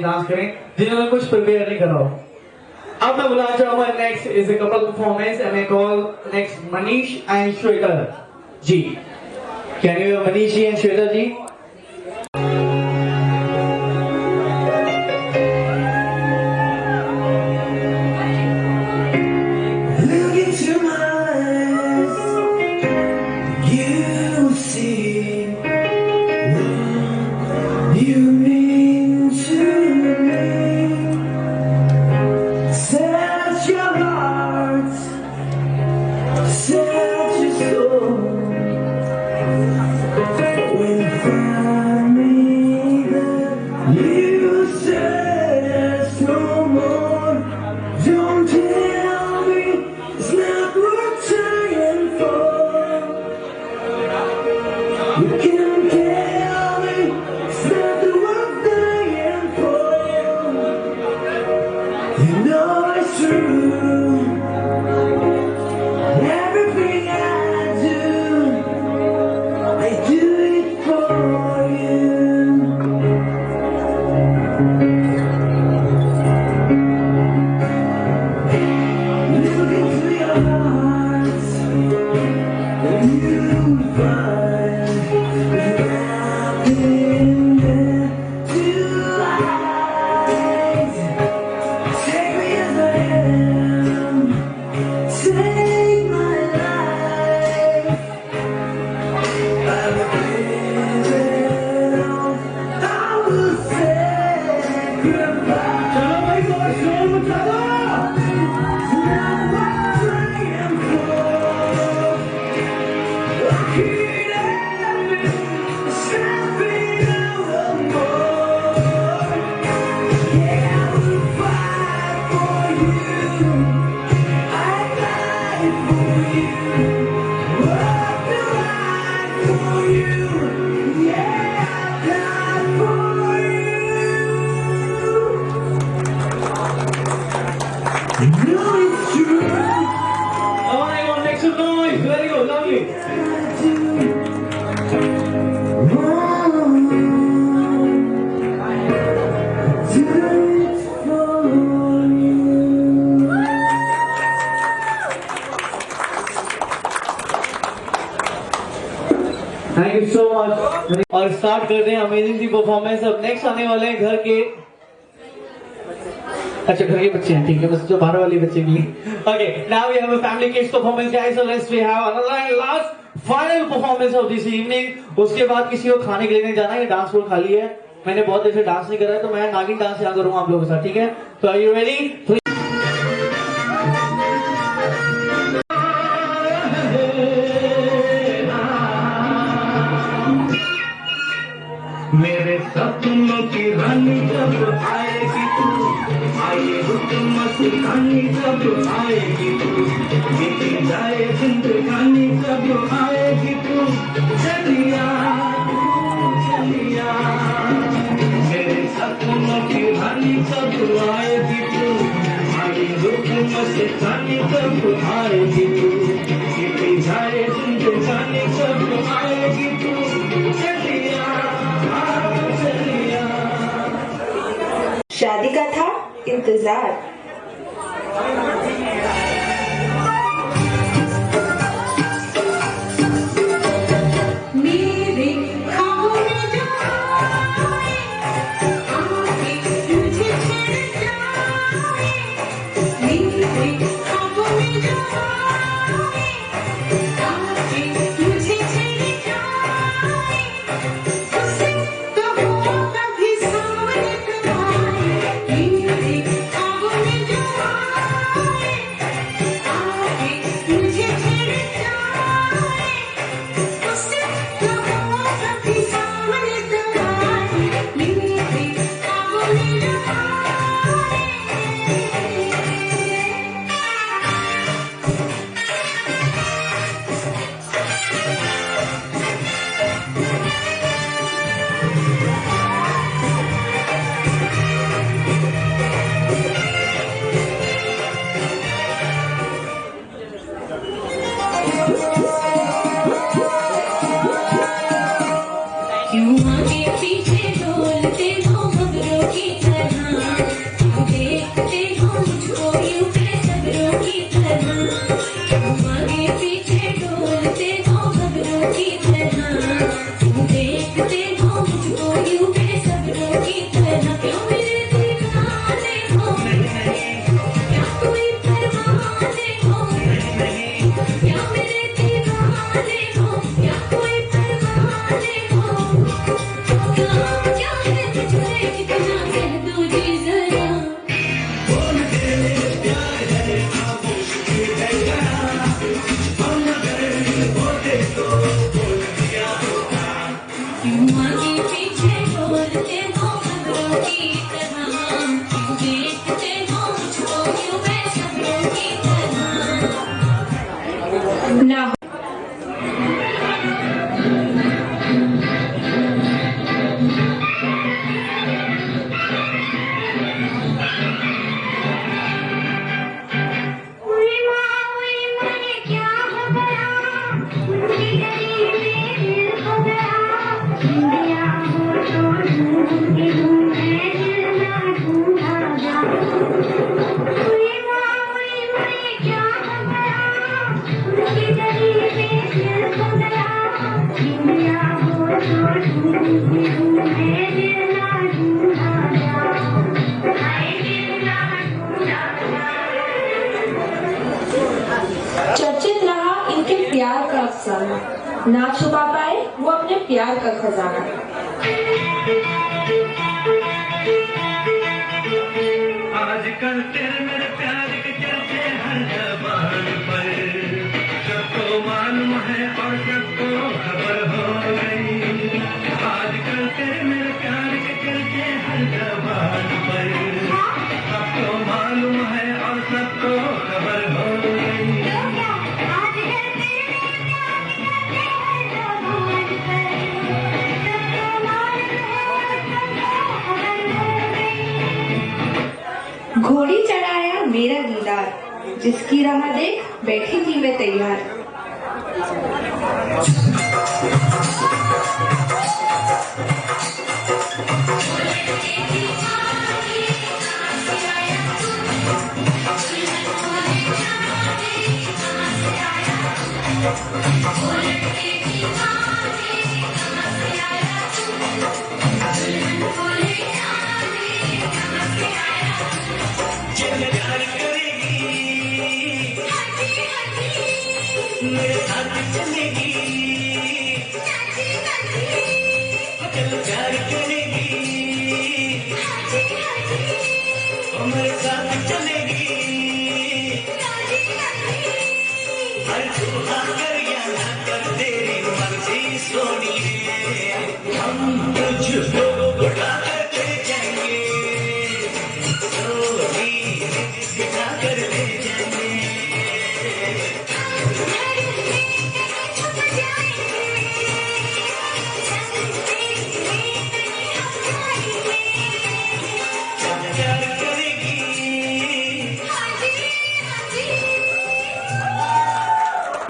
डांस करें जिन्होंने कुछ प्रिपेयर नहीं करा हो। अब मैं बुलाना चाहूंगा next is a couple performance and I call next Manish and Shweta ji. Can you Manish ji and Shweta ji? Thank you so much. और स्टार्ट करते हैं अमेजिंग सी परफॉर्मेंस। अब नेक्स्ट आने वाले हैं घर के, अच्छा घर के बच्चे हैं, ठीक है, बस जो बाहर वाले बच्चे भी। Okay, now we have a family kids performance guys, so let's we have another and last final performance of this evening. उसके बाद किसी को खाने के लिए जाना है, डांस फ्लोर खाली है। मैंने बहुत देर से डांस नहीं करा है, तो मैं नागिन डांस यहाँ करूंगा आप लोगों के साथ, ठीक है? तो आर यू रेडी? मेरे सपनों की रानी जब आएगी तू, आए हुक्म सुखानी जब आएगी तू, बीती जाए जिंदगानी जब आएगी तू, चलिया चलिया। मेरे सपनों की रानी जब आएगी तू, आए हुक्म सुखानी जब आएगी तू, बीती जाए जिंदगानी जब आएगी तू, चलिया। शादी का था इंतजार। मेरे ख्वाबों में जो आए, आके तुझे छेड़ जाए। मेरे ख्वाबों में जो आए, आके तुझे छेड़ जाए। उसे तो हो कभी सामने ना चर्चित रहा इनके प्यार का अफसाना, ना छुपा पाए वो अपने प्यार का खजाना। आजकल तेरे मेरे प्यार के चर्चे हर जबान पर, सबको मालूम है और सबको खबर हो गई। आजकल तेरे मेरे प्यार के चर्चे हर जबान पर, सबको मालूम है और दिलदार, जिसकी राह देख बैठी थी मैं तैयार। मेरे साथ चलेगी, चल प्यार करेगी, मेरे साथ चलेगी, हर सुबह कर या ना कर तेरी मर्जी सोनी है, हम तुझको बुला कर ले जाएंगे, सोनी बिठा कर ले जाएंगे।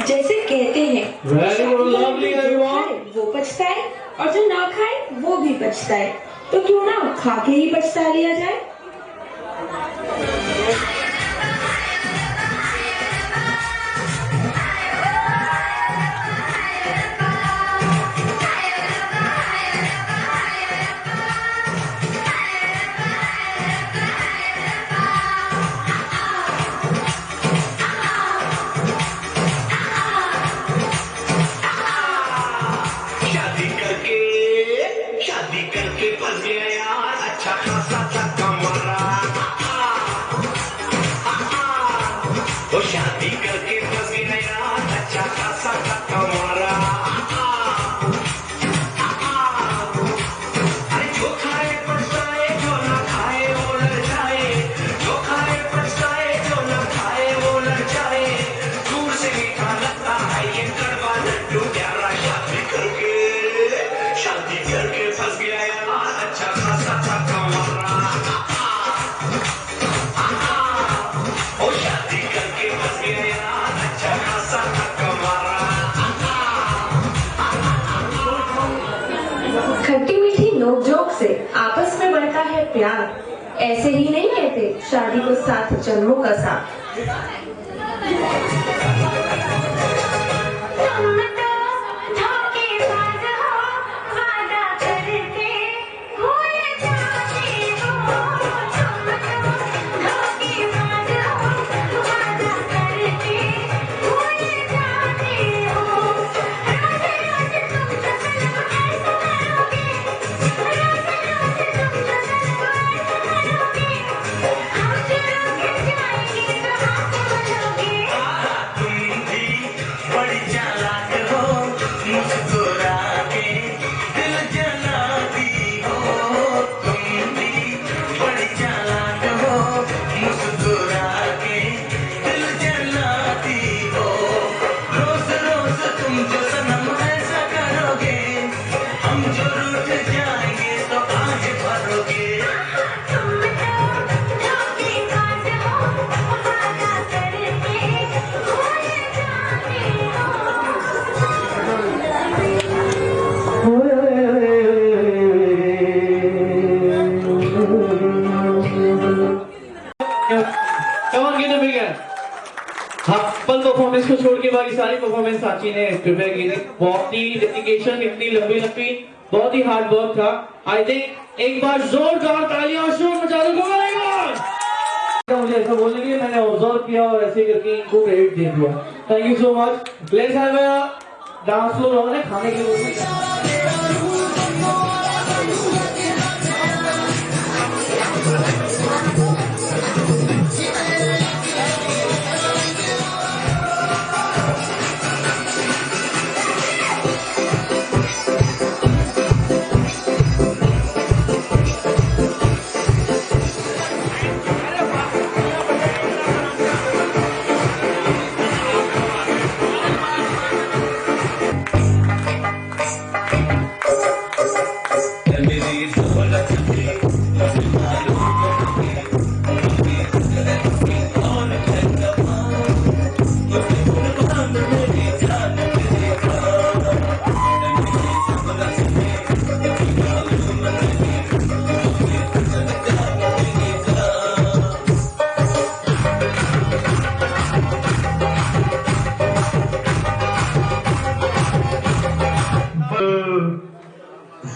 जैसे कहते हैं Very good, lovely everyone. वो पछताए और जो ना खाए वो भी पछताए, तो क्यों ना खा के ही पछता लिया जाए। शादी करके फंस गया यार, अच्छा खासा था कमरा, वो शादी करके फंस गया यार, अच्छा खासा था कमरा, अरे जो खाए पछताए, जो ना खाए वो लड़ जाए, जो खाए पछताए, जो ना खाए वो लड़ जाए, दूर से मीठा लगता है ये कड़वा लड्डू प्यारा, शादी करके फंस गया यार, अच्छा खासा था कमरा, ओ शादी करके फंस गया यार, अच्छा खासा था कमरा। खट्टी मीठी नोकझोंक से आपस में बढ़ता है प्यार, ऐसे ही नहीं कहते शादी को 7 जन्मों का साथ। परफॉर्मेंस को छोड़ के बाकी सारी परफॉर्मेंस साची ने प्रिपेयर की थी, बहुत ही डेडिकेशन, इतनी लंबी लंबी, बहुत ही हार्ड वर्क था। आई थिंक एक बार जोरदार तालियां और शोर मचा दो। मुझे ऐसा बोलने के लिए मैंने ऑब्जर्व किया और ऐसे करके इनको क्रेडिट दे दिया। Thank you so much. Let's have a dance floor on है, खाने के लिए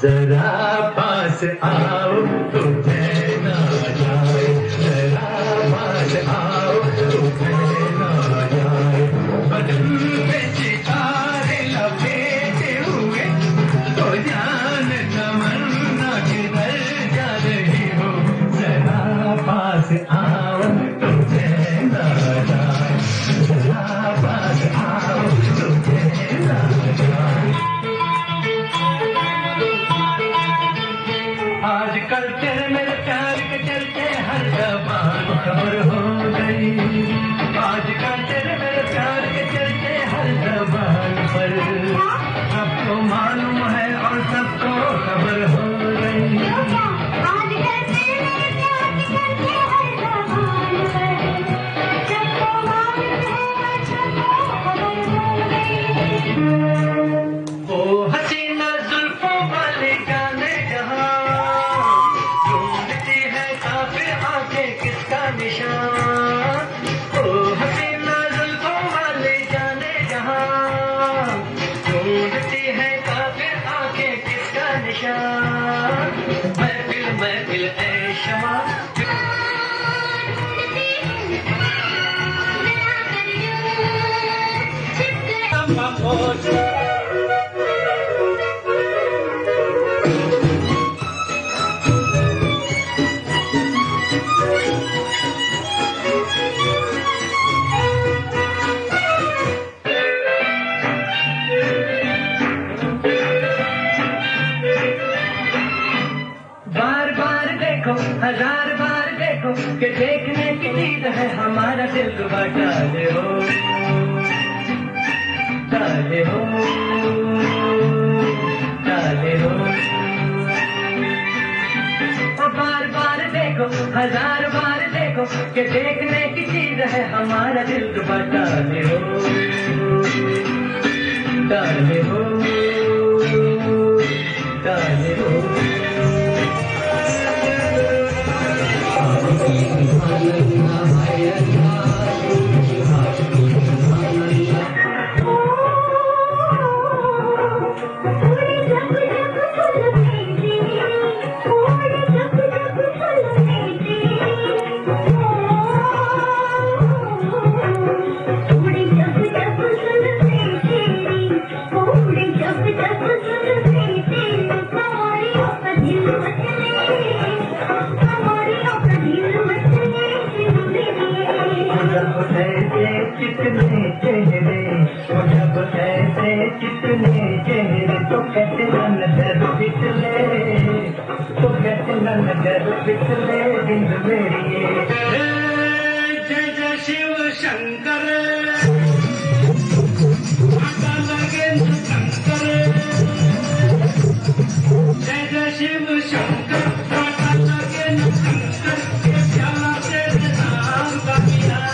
जरा पास आओ तो चैन आ जाए, जरा पास आओ तो चैन आ जाए। बदन पे सितारे लपेटे हुए तो जान तमन्ना किधर जा रही हो, जरा पास आओ तो चैन आ जाए, जरा पास आओ तो चैन आ जाए। आजकल तेरे मेरे प्यार के चलते हर जबान खबर हो गई, आजकल तेरे मेरे प्यार के चलते हर जबान पर सबको मालूम है और सबको खबर हो गई। आजकल तेरे मेरे प्यार के चलते हर जबान पर सबको मालूम है और सबको खबर हो गई। वो हसीना जुल्फों वाले गाने जहाँ किसका निशान, ओ हसीना जुल्फों वाले जाने जहां ढूंढती है काफिर आंखें किसका निशान। महफिल महफिल ऐ शमा हजार बार देखो कि देखने की चीज है हमारा दिल रुबा। डाले हो डाले हो डाले हो, बार बार देखो हजार बार देखो कि देखने की चीज है हमारा दिल रुबा। डाले हो डाले हो डाले हो। चिकने चेहरे जब ऐसे चिकने चेहरे तो कैसे नजर पिछले, तो कैसे नजर पिछले दिन मेरी। जय जय शिव शंकर लगे शंकर, जय जय शिव शंकर लगे शंकर के प्याला तेरे नाम का पिया।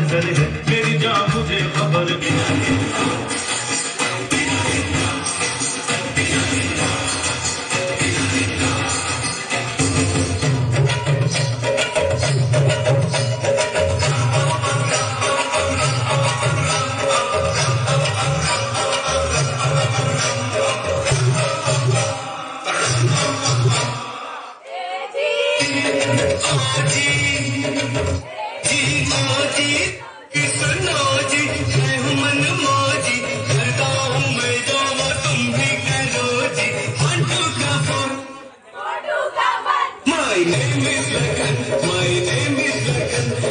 नजर है, मेरी जान मुझे खबर भी नहीं।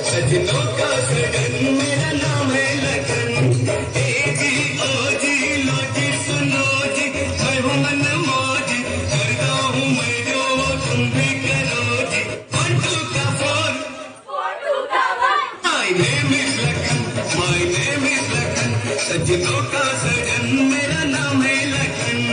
सजनों का सजन मेरा नाम है लगन। ए जी ओ जी लो जी सुनो जी, मैं हूँ मन मौजी, करता हूँ मैं जो तुम भी करो जी। 1 2 का 4 4 2 का 1 माय नेम इज लगन, माय नेम इज लगन। सजनों का सजन मेरा नाम है लगन।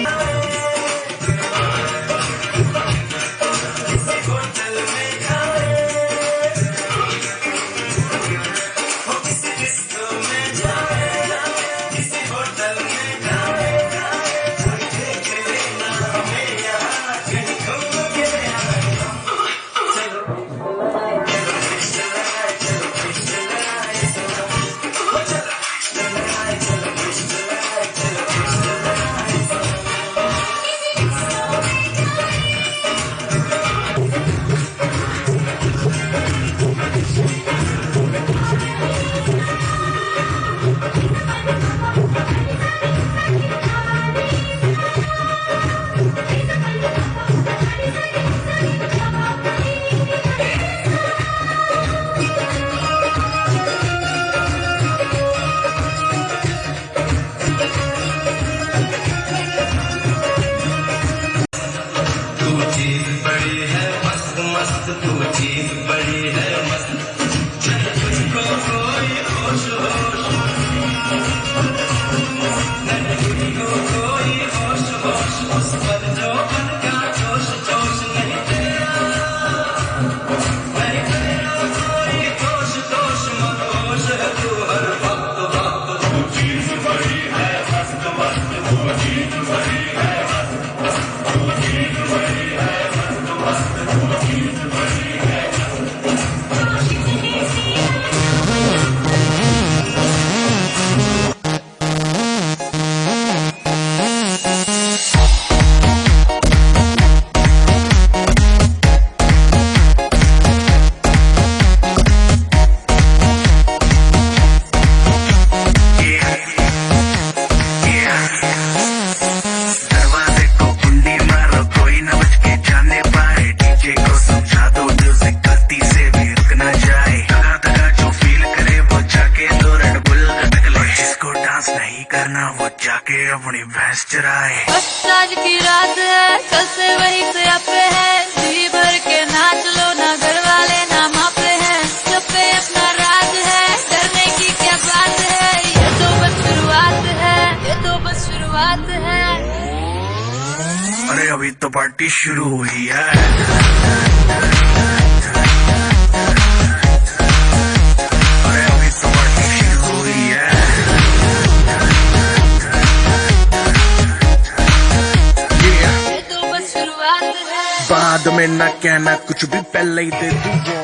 अपनी भैंस चराए। बस आज की रात है, कल से वही से अपे है, जी भर के नाच लो ना घर वाले ना मापे हैं, सब पे अपना राज है, डरने की क्या बात है, ये तो बस शुरुआत है, ये तो बस शुरुआत है। अरे अभी तो पार्टी शुरू हुई है। बाद में ना कहना कुछ भी, पहले ही दे दूं।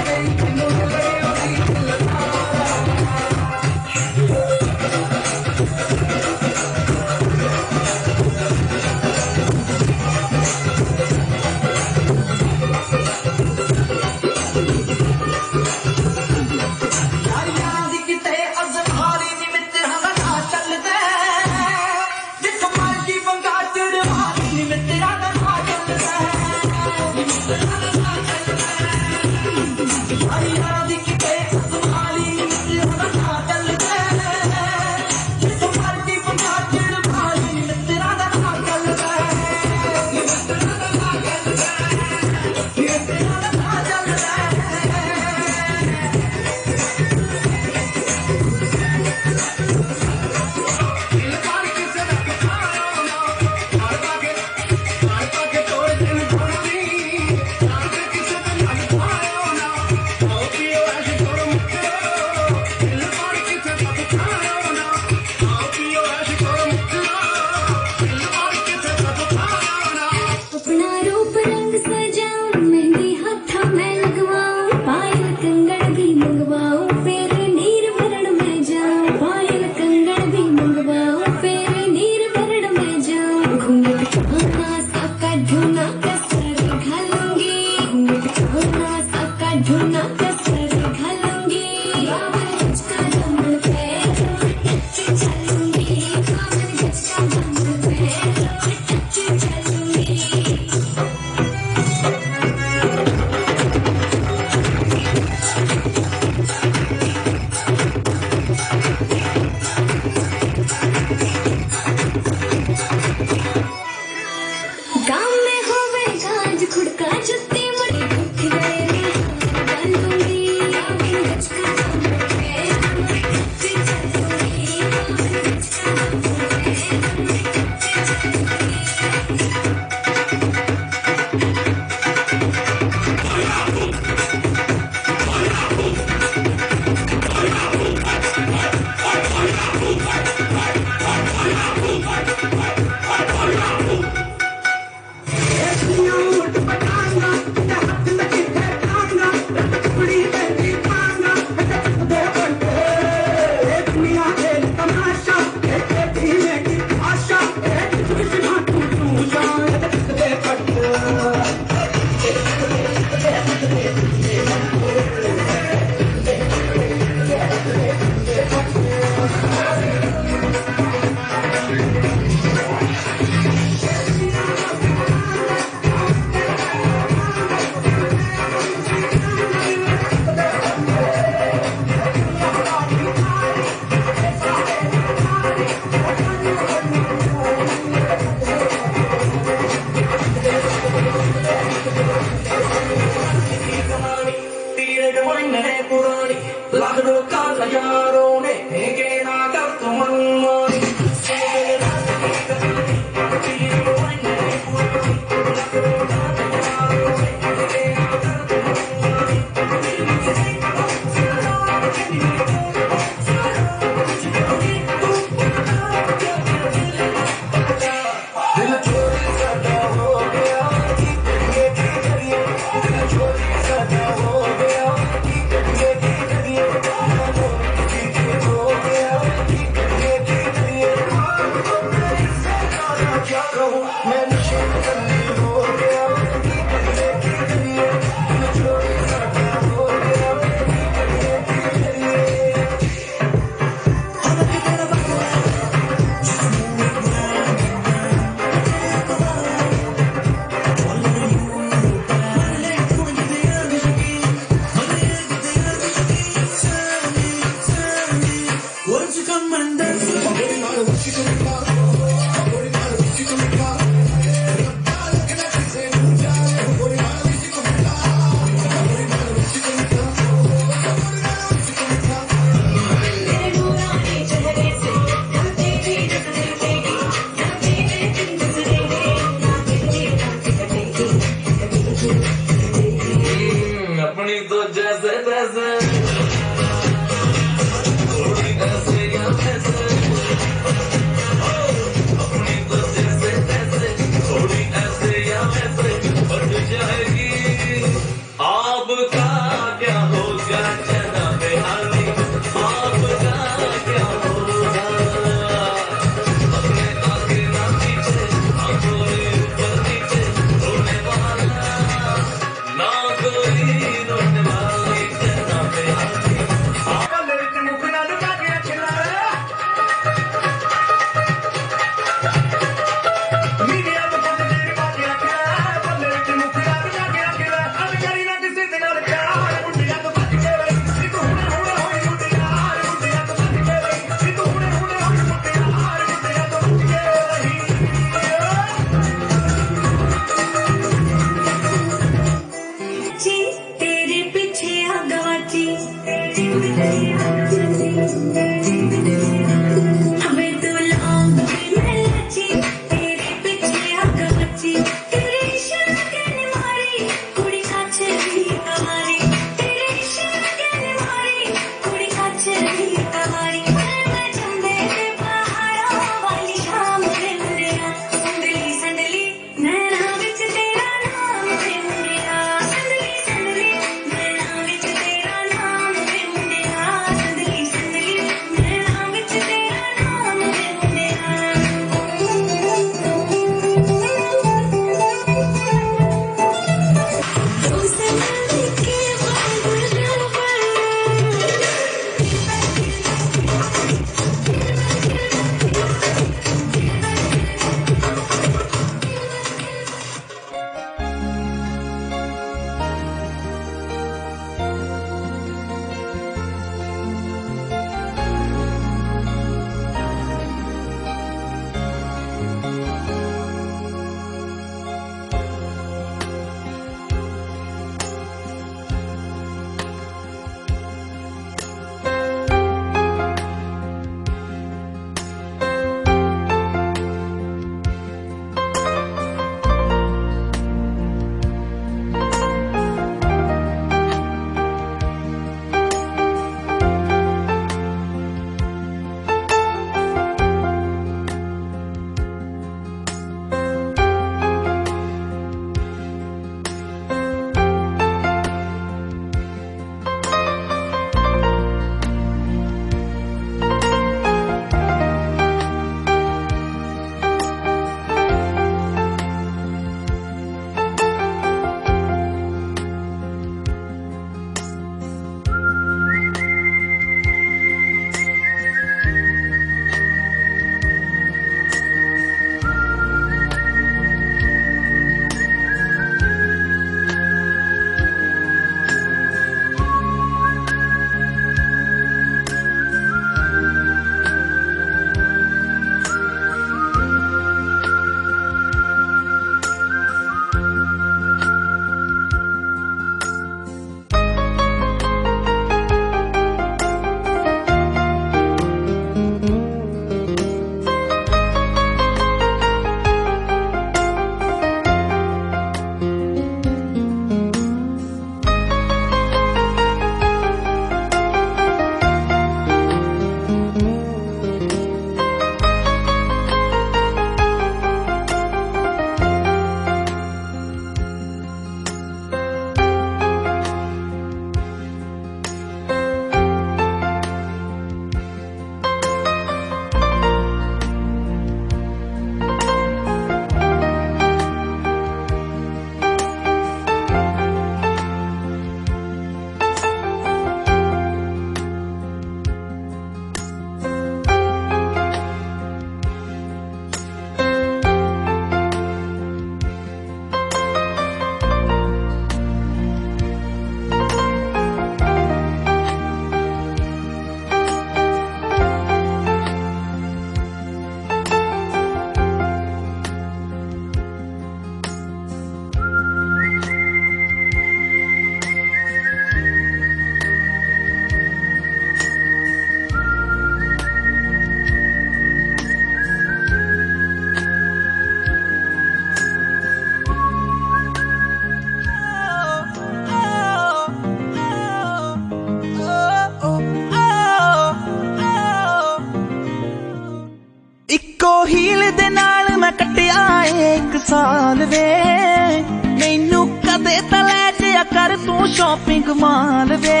कर तू शॉपिंग माल वे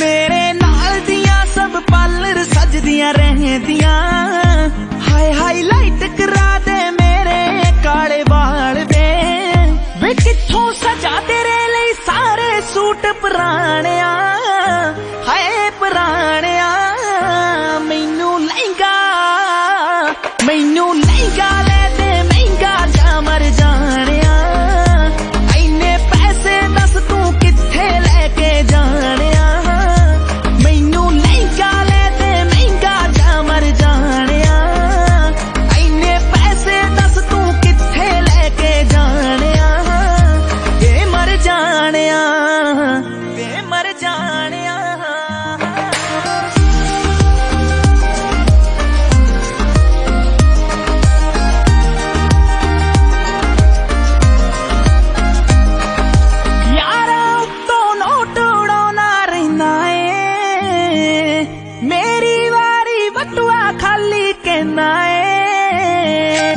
मेरे नाल दियां सब पार्लर सजदियां रहंदियां हाय हाईलाइट करा दे मेरे काले वाल वे कित्थों सजा तेरे लिए सारे सूट पुराणिया हाय पुराणिया मैनू लहंगा ले दे महंगा जा मर जानिया इन्ने पैसे दस तू कित्थे लेके जानिया मैनू लहंगा ले दे महंगा जा मर जानिया इन्ने पैसे दस तू कित्थे लेके जानिया वे मर जानिया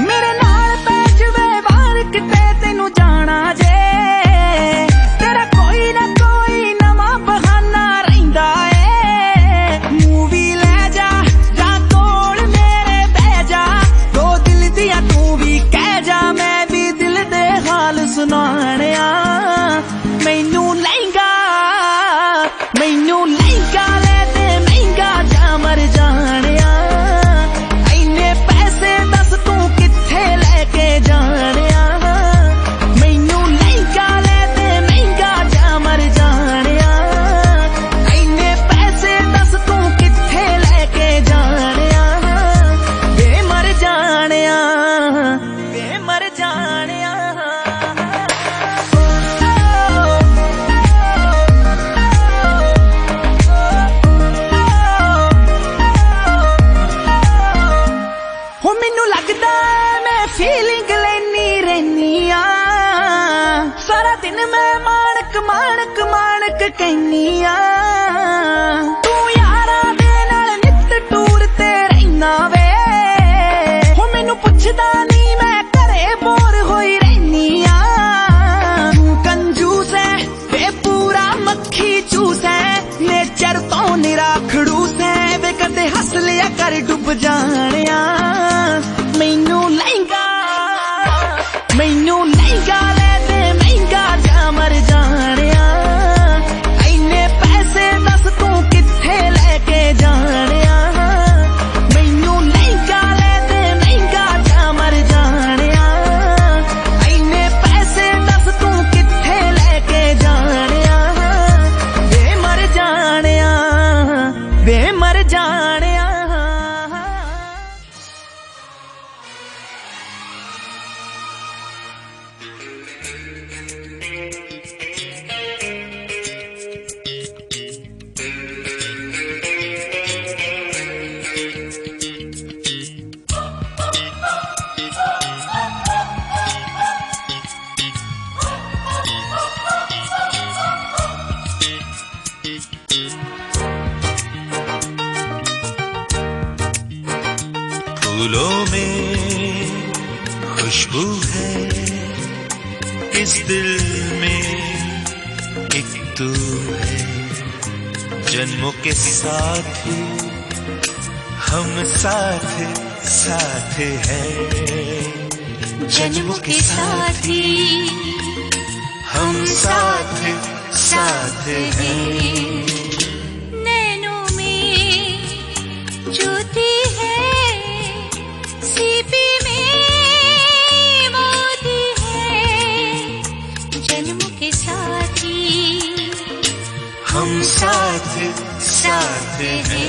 मेरे नाल पै जवे वार किते तेनू जाना जे तेरा कोई ना कोई नवा बहाना रहिंदा ए मूवी ले जा कोल मेरे बह जा दो दिल दिया तू भी कह जा मैं भी दिल दे हाल सुनाणिया मैनू लहंगा ले दे महंगा जा मर जानिया जानिया मैनू लहंगा ले दे महंगा जा मर जानिया इन्ने पैसे दस तू कित्थे लेके जानिया वे मर जानिया हो मैनू लगदा मैं फीलिंग सारा दिन मैं माणक कहनी तू यारा दे नाल नित टूर ते रहना वे हो मैनू पुछदा नहीं मैं घरे बोर होई रहनी तू कंजूस है वे पूरा मक्खी चूस है नेचर तो निरा खड़ूस है वे कदे हस लिया कर डुब जानिया मैनू लहंगा ले दे महंगा जा मर जानिया इन्ने पैसे दस तू कित्थे लेके जानिया मैनू लहंगा ले दे महंगा जा मर जानिया इन्ने पैसे दस तू कित्थे लेके जानिया वे मर जानिया फूलों में खुशबू है इस दिल में एक तू है जन्मों के साथी हम साथ हैं जन्मों के साथी हम साथ हैं नैनों में ज्योति है सीपी में मोती है जन्मों के साथी हम साथ हैं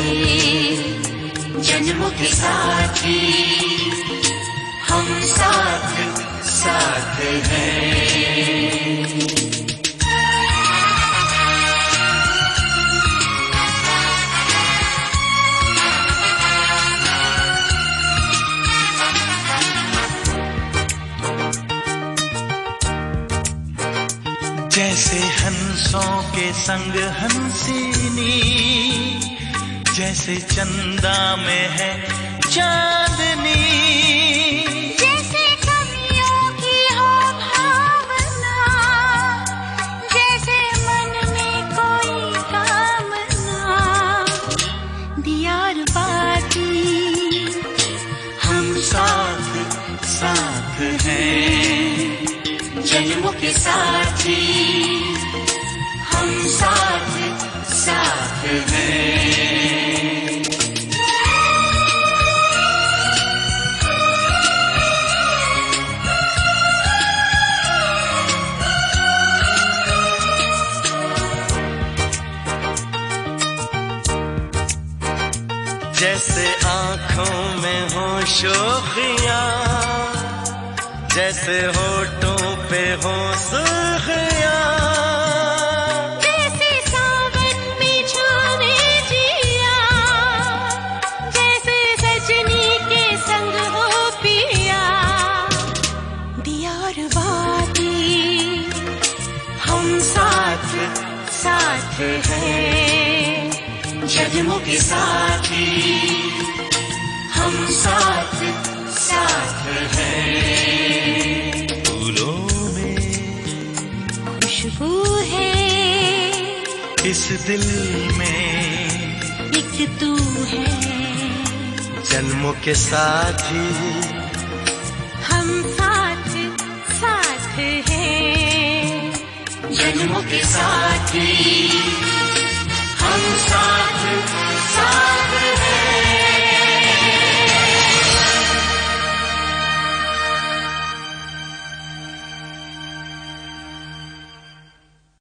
जन्मों के साथी हम साथ हैं जैसे हंसों के संग हंसिनी जैसे चंदा में है चांदनी जैसे कवियों की हो भावना जन्मों के साथी हम साथ साथ हैं। जैसे आँखों में हो शोखियाँ, जैसे होठों पे हो सुर्खियाँ, जैसे सावन में छाने जिया, जैसे सजनी के संग हो पिया, दिया और बाती हम साथ साथ हैं। जन्मों के साथी हम साथ साथ हैं। फूलों में खुशबू है, इस दिल में एक तू है। जन्मों के साथी हम साथ साथ हैं। जन्मों के साथी हम साथ साथ